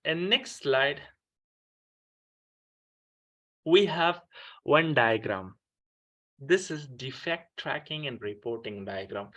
And next slide, we have one diagram. This is defect tracking and reporting diagram.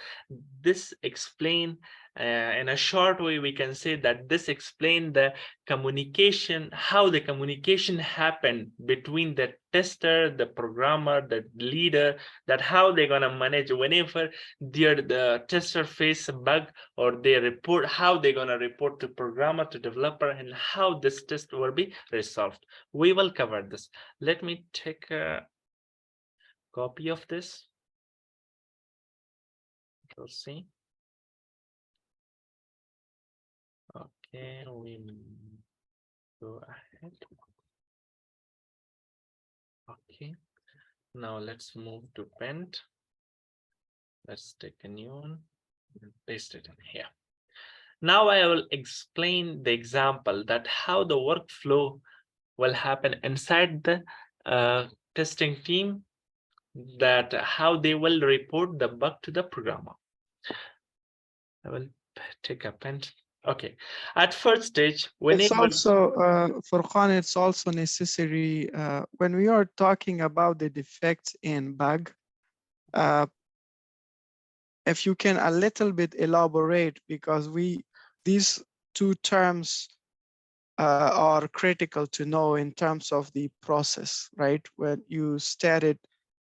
This explain in a short way, we can say that this explain the communication, how the communication happened between the tester, the programmer, the leader, that how they're gonna manage whenever the tester face a bug or they report, how they're gonna report to programmer, to developer, and how this test will be resolved. We will cover this. Let me take a copy of this. We'll see. Okay, we go ahead. Okay, now let's move to Paint. Let's take a new one and paste it in here. Now I will explain the example that how the workflow will happen inside the testing team, that how they will report the bug to the programmer. I will take a pen. Okay, at first stage, when it's also Furqan, it's also necessary when we are talking about the defects in bug. if you can a little bit elaborate, because these two terms are critical to know in terms of the process, right? When you stated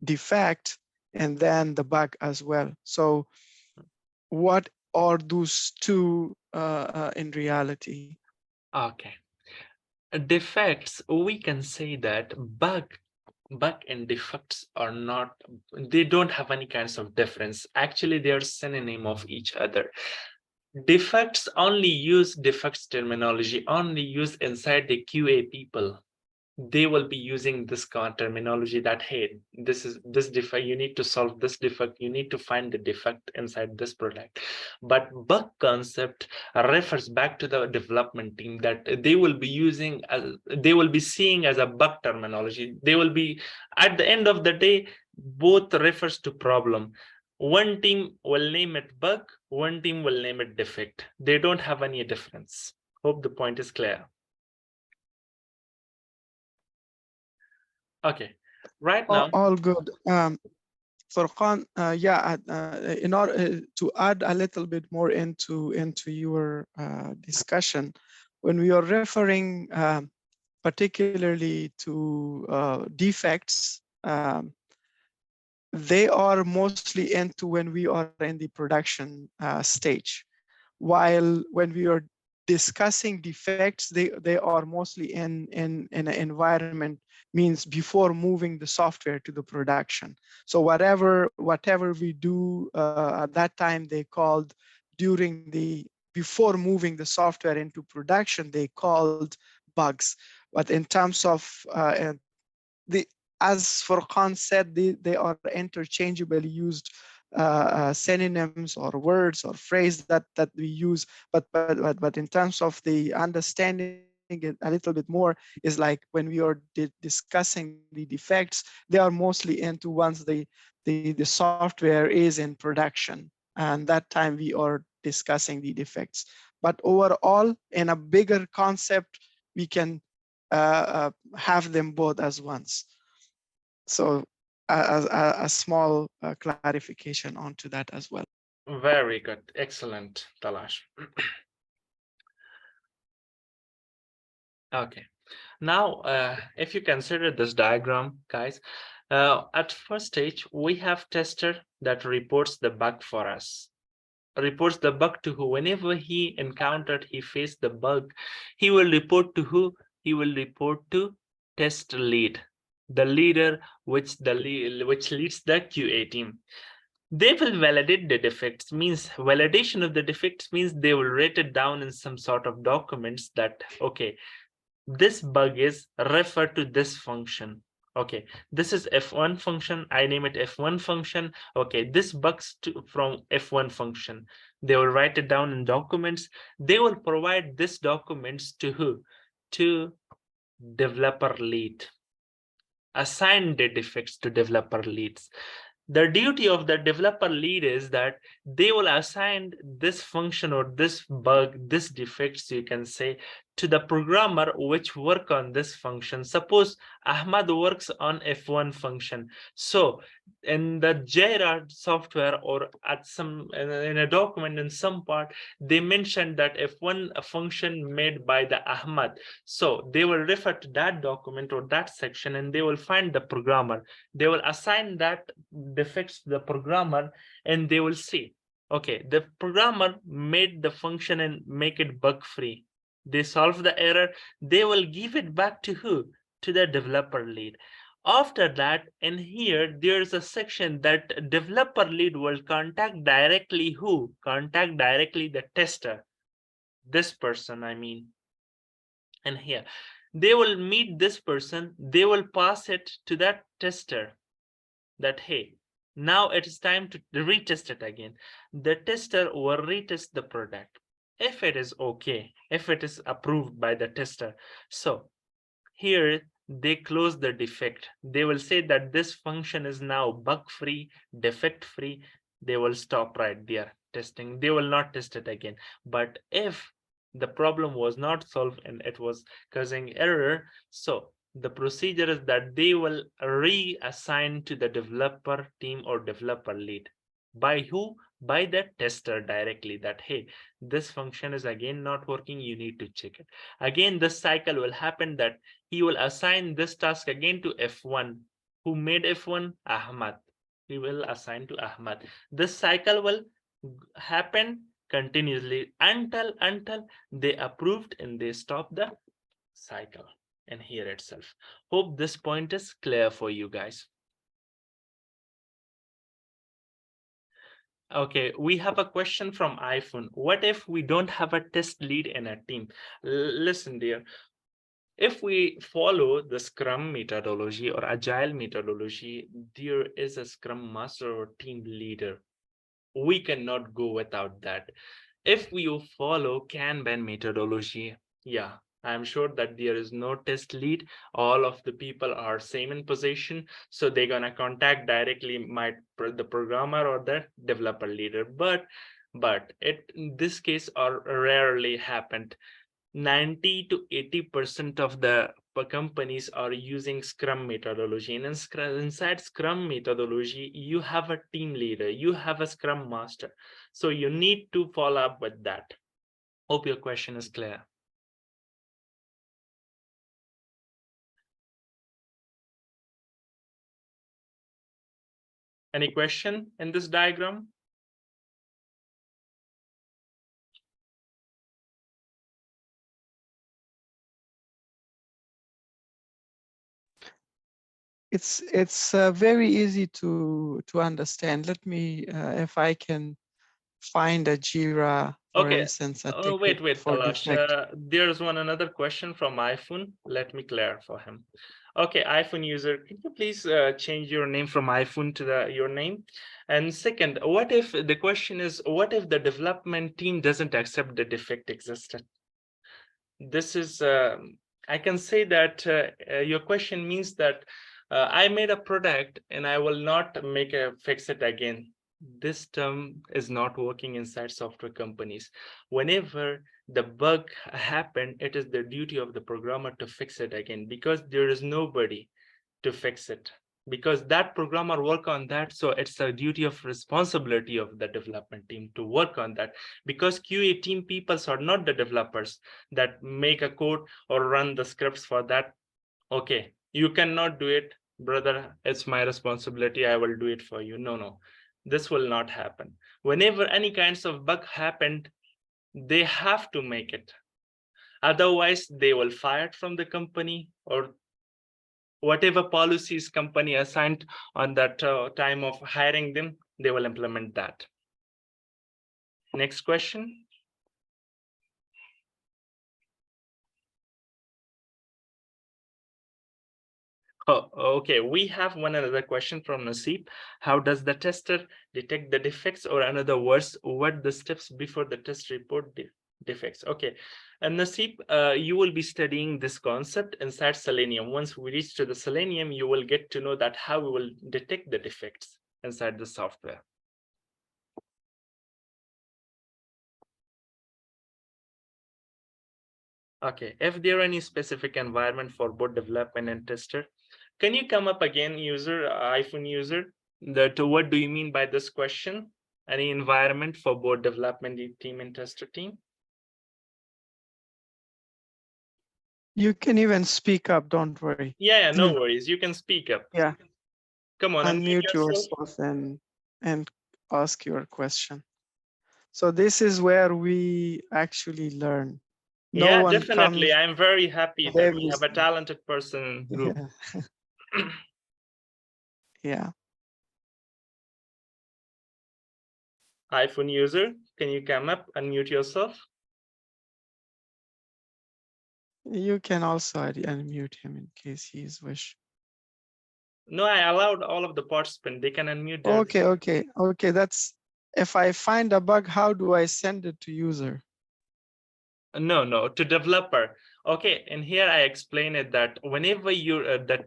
defect and then the bug as well. So what are those two in reality? Okay. Defects, we can say that bug and defects are not, they don't have any kinds of difference. Actually, they are synonym of each other. Defects only use defects terminology, only used inside the QA people. They will be using this kind of terminology that, hey, this is this defect, you need to solve this defect, you need to find the defect inside this product. But bug concept refers back to the development team, that they will be using, they will be seeing as a bug terminology. They will be, at the end of the day, both refers to problem. One team will name it bug, one team will name it defect. They don't have any difference. Hope the point is clear. Okay, right now. All good. Furqan, yeah, in order to add a little bit more into your discussion, when we are referring particularly to defects, they are mostly into when we are in the production stage. While when we are discussing defects, they are mostly in an environment, means before moving the software to the production. So whatever we do at that time, they called during the, before moving the software into production, they called bugs. But in terms of as Furqan said, they are interchangeably used synonyms or words or phrase that we use, but in terms of the understanding it a little bit more, is like when we are discussing the defects, they are mostly into once the software is in production, and that time we are discussing the defects. But overall, in a bigger concept, we can have them both as once. So a small clarification onto that as well. Very good. Excellent, Talash. Okay. Now, if you consider this diagram, guys, at first stage, we have tester that reports the bug for us. Reports the bug to who? Whenever he faced the bug, he will report to who? He will report to test lead, the leader which leads the QA team. They will validate the defects, means validation of the defects means they will write it down in some sort of documents that, okay, this bug is referred to this function. Okay, this is F1 function, I name it F1 function. Okay, this bug's from F1 function. They will write it down in documents. They will provide this documents to who? To developer lead. Assign the defects to developer leads. The duty of the developer lead is that they will assign this function or this bug, this defects, you can say, to the programmer which work on this function. Suppose Ahmad works on F1 function. So in the Jira software or at some in a document in some part, they mentioned that F1 function made by the Ahmad. So they will refer to that document or that section and they will find the programmer. They will assign that defects to the programmer and they will see, okay, the programmer made the function and make it bug free. They solve the error. They will give it back to who? To the developer lead. After that, in here, there's a section that developer lead will contact directly who? Contact directly the tester. This person, I mean. And here, they will meet this person. They will pass it to that tester that, hey, now it is time to retest it again. The tester will retest the product. If it is okay, if it is approved by the tester. So here they close the defect. They will say that this function is now bug-free, defect-free. They will stop right there testing. They will not test it again. But if the problem was not solved and it was causing error, so the procedure is that they will reassign to the developer team or developer lead. By who? by that tester directly that, hey, this function is again not working, you need to check it. Again, this cycle will happen that he will assign this task again to F1. Who made F1? Ahmad. He will assign to Ahmad. This cycle will happen continuously until they approved and they stop the cycle in here itself. Hope this point is clear for you guys. Okay, we have a question from iPhone. What if we don't have a test lead in a team? Listen, dear. If we follow the Scrum methodology or Agile methodology, there is a Scrum Master or team leader. We cannot go without that. If we follow Kanban methodology, yeah, I'm sure that there is no test lead. All of the people are same in position, so they're gonna contact directly the programmer or the developer leader. But it in this case are rarely happened. 90 to 80% of the companies are using Scrum methodology, and inside Scrum methodology, you have a team leader, you have a Scrum Master, so you need to follow up with that. Hope your question is clear. Any question in this diagram? It's very easy to understand. Let me, if I can find a Jira, for Okay. instance, a Wait, ticket for Talash. defect. There's another question from iPhone. Let me clear for him. Okay, iPhone user, can you please change your name from iPhone to your name? And second, what if the question is, what if the development team doesn't accept the defect existed? This is, I can say that your question means that I made a product and I will not fix it again. This term is not working inside software companies. Whenever the bug happened, it is the duty of the programmer to fix it again, because there is nobody to fix it, because that programmer work on that. So it's a duty of responsibility of the development team to work on that, because QA team people are not the developers that make a code or run the scripts for that. Okay, you cannot do it, brother, it's my responsibility, I will do it for you. No, this will not happen. Whenever any kinds of bug happened, they have to make it, otherwise they will fire from the company, or whatever policies company assigned on that time of hiring them, they will implement that. Next question. Oh, okay. We have one another question from Nasib. How does the tester detect the defects, or in other words, what the steps before the test report defects? Okay, and Nasib, you will be studying this concept inside Selenium. Once we reach to the Selenium, you will get to know that how we will detect the defects inside the software. Okay, if there are any specific environment for both development and tester, can you come up again, user, iPhone user? What do you mean by this question? Any environment for both development team and tester team? You can even speak up, don't worry. Yeah, no worries. You can speak up. Yeah. Come on, Unmute yourself and ask your question. So this is where we actually learn. No yeah, one definitely. comes I'm very happy with that we have a everything. talented person group. Yeah. Yeah. iPhone user, can you come up, unmute yourself? You can also unmute him in case he's wish. No, I allowed all of the participants. They can unmute their. Okay. That's, if I find a bug, how do I send it to user? No, to developer. Okay, and here I explain it that whenever you the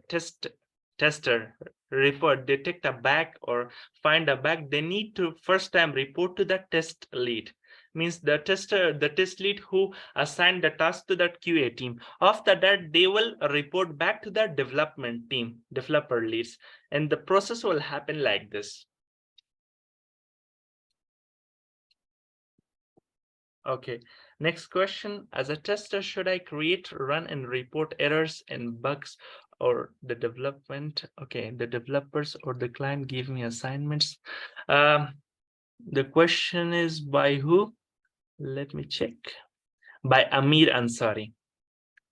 tester report detect a bug or find a bug, they need to first time report to the test lead. Means the test lead who assigned the task to that QA team. After that, they will report back to the development team, developer leads, and the process will happen like this. Okay. Next question. As a tester, should I create, run, and report errors and bugs or the development? Okay, the developers or the client give me assignments. The question is by who? Let me check. By Amir Ansari.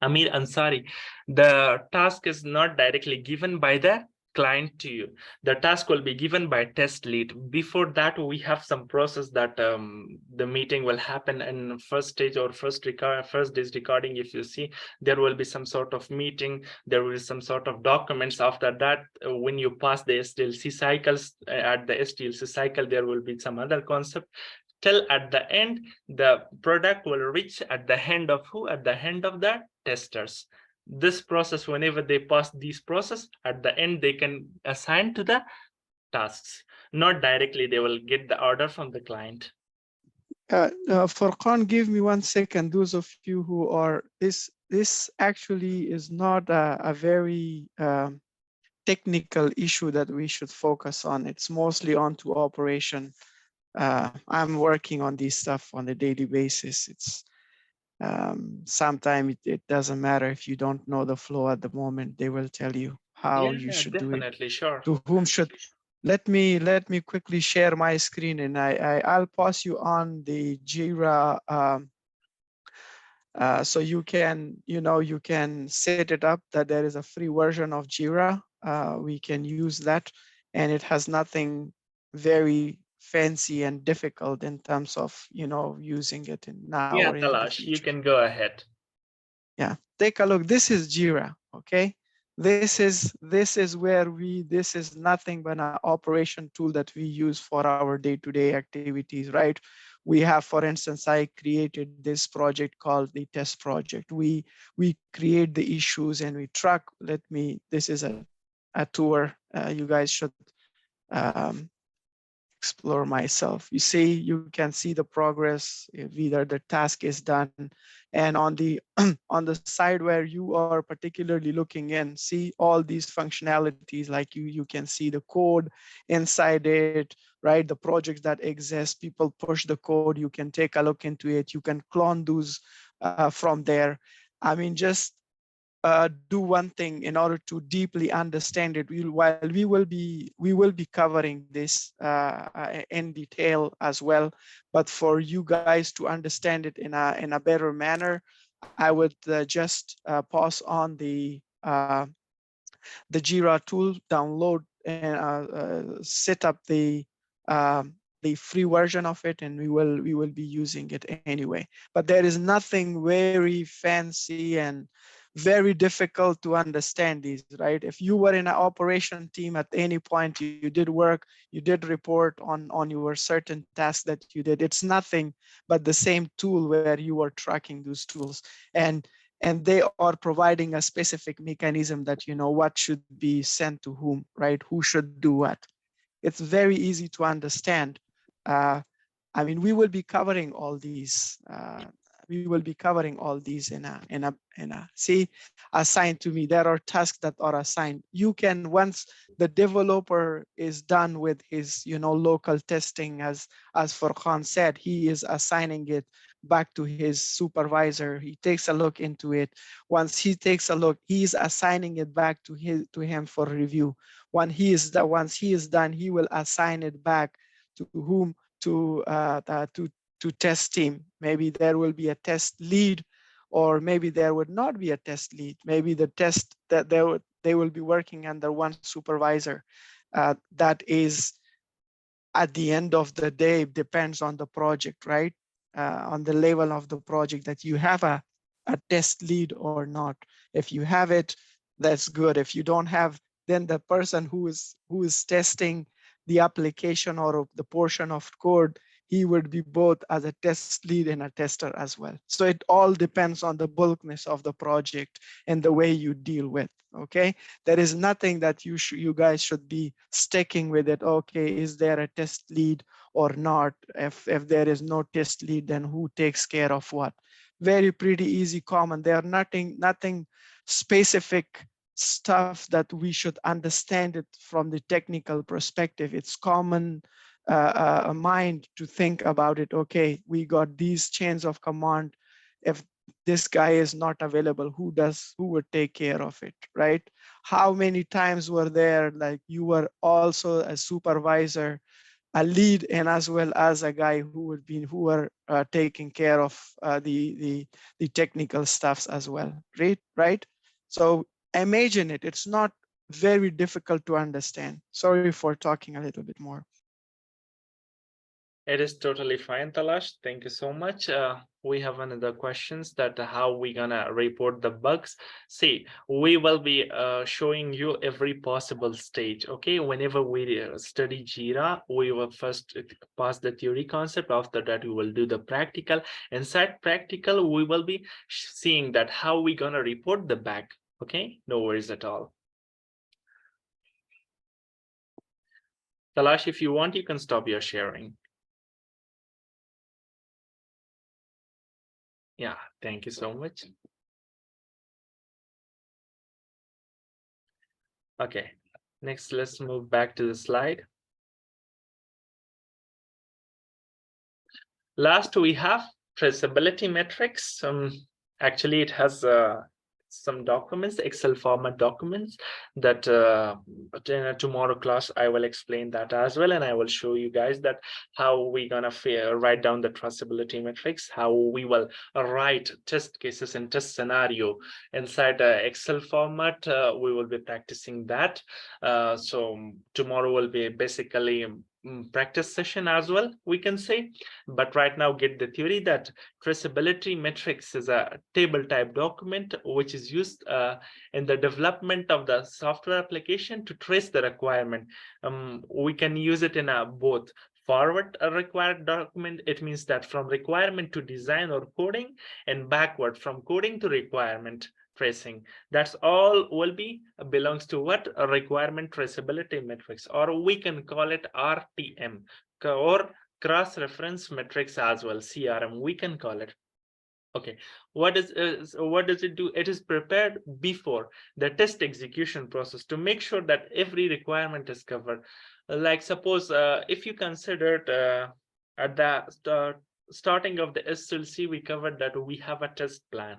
Amir Ansari, the task is not directly given by the client to you. The task will be given by test lead. Before that, we have some process that the meeting will happen in first stage or first day's recording. If you see, there will be some sort of meeting, there will be some sort of documents. After that, when you pass the SDLC cycles, at the SDLC cycle, there will be some other concept. Till at the end, the product will reach at the hand of who? At the hand of the testers. This process, whenever they pass this process, at the end, they can assign to the tasks. Not directly, they will get the order from the client. Furqan, give me 1 second. Those of you who are, this actually is not a very technical issue that we should focus on. It's mostly onto operation. I'm working on this stuff on a daily basis. It's sometimes it doesn't matter if you don't know the flow at the moment. They will tell you how you should do it. Definitely, sure. To whom should let me quickly share my screen, and I'll pass you on the Jira so you can you can set it up that there is a free version of Jira. We can use that, and it has nothing very fancy and difficult in terms of using it in now Yeah, or in the Talash, you future. can go ahead. Yeah, take a look. This is Jira. Okay, this is where this is nothing but an operation tool that we use for our day-to-day activities, right? We have, for instance, I created this project called the test project. We create the issues and we track. This is a tour. You guys should explore myself. You see, you can see the progress if either the task is done, and on the on the side where you are particularly looking in, see all these functionalities, like you can see the code inside it, right? The projects that exist, people push the code, you can take a look into it, you can clone those from there. I mean, just do one thing in order to deeply understand it. While we will be covering this in detail as well, but for you guys to understand it in a better manner, I would just pause on the Jira tool, download and set up the free version of it, and we will be using it anyway. But there is nothing very fancy and very difficult to understand these, right? If you were in an operation team at any point, you did work, you did report on your certain task that you did. It's nothing but the same tool where you are tracking those tools, and they are providing a specific mechanism that what should be sent to whom, right? Who should do what. It's very easy to understand. I mean, we will be covering all these. We will be covering all these in a see, assigned to me. There are tasks that are assigned. You can, once the developer is done with his local testing, as Furqan said, he is assigning it back to his supervisor. He takes a look into it. Once he takes a look, he's assigning it back to him for review. Once he is done, he will assign it back to whom? To test team. Maybe there will be a test lead, or maybe there would not be a test lead. Maybe the test that they will be working under one supervisor. That is, at the end of the day, depends on the project, right? On the level of the project, that you have a test lead or not. If you have it, that's good. If you don't have, then the person who is testing the application or the portion of code, he would be both as a test lead and a tester as well. So it all depends on the bulkness of the project and the way you deal with. Okay, there is nothing that you guys should be sticking with it. Okay, is there a test lead or not? If there is no test lead, then who takes care of what? Very pretty easy, common. There are nothing specific stuff that we should understand it from the technical perspective. It's common a mind to think about it. Okay, we got these chains of command. If this guy is not available, who would take care of it, right? How many times were there like you were also a supervisor, a lead, and as well as a guy who were taking care of the technical stuffs as well, right? So imagine it. It's not very difficult to understand. Sorry for talking a little bit more. It is totally fine, Talash. Thank you so much. We have another questions that how we gonna report the bugs. See, we will be showing you every possible stage. Okay, whenever we study Jira, we will first pass the theory concept. After that, we will do the practical. Inside practical, we will be seeing that how we gonna report the bug. Okay, no worries at all. Talash, if you want, you can stop your sharing. Yeah, thank you so much. Okay, next, let's move back to the slide. Last, we have traceability metrics. Actually, it has some documents, Excel format documents that in a tomorrow class, I will explain that as well. And I will show you guys that how we gonna write down the traceability metrics, how we will write test cases and test scenario inside the Excel format. We will be practicing that. So tomorrow will be basically practice session as well, we can say. But right now, get the theory that traceability metrics is a table type document which is used in the development of the software application to trace the requirement. We can use it in both forward required document. It means that from requirement to design or coding, and backward from coding to requirement tracing. That's all will be belongs to what? A requirement traceability metrics, or we can call it RTM, or cross-reference metrics as well, CRM, we can call it. Okay, what does it do? It is prepared before the test execution process to make sure that every requirement is covered. Like suppose if you considered at the starting of the SLC, we covered that we have a test plan.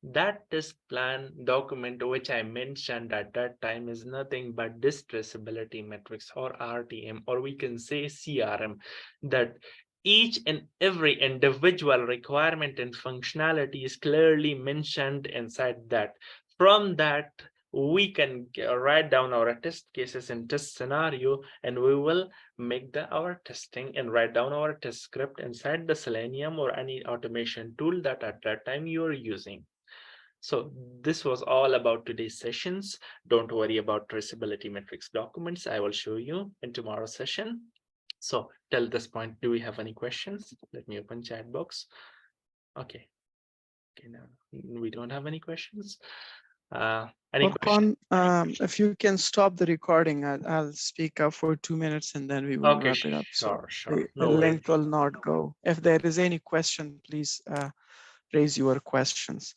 That test plan document which I mentioned at that time is nothing but this traceability metrics, or RTM, or we can say CRM, that each and every individual requirement and functionality is clearly mentioned inside that. From that, we can write down our test cases and test scenario, and we will make our testing and write down our test script inside the Selenium or any automation tool that at that time you are using. So this was all about today's sessions. Don't worry about traceability metrics documents. I will show you in tomorrow's session. So till this point, do we have any questions? Let me open chat box. Okay. Okay, now we don't have any questions. Any questions? If you can stop the recording, I'll speak up for 2 minutes and then we will Okay, wrap it up. sure, So sure. the No worries. link will not go. If there is any question, please raise your questions.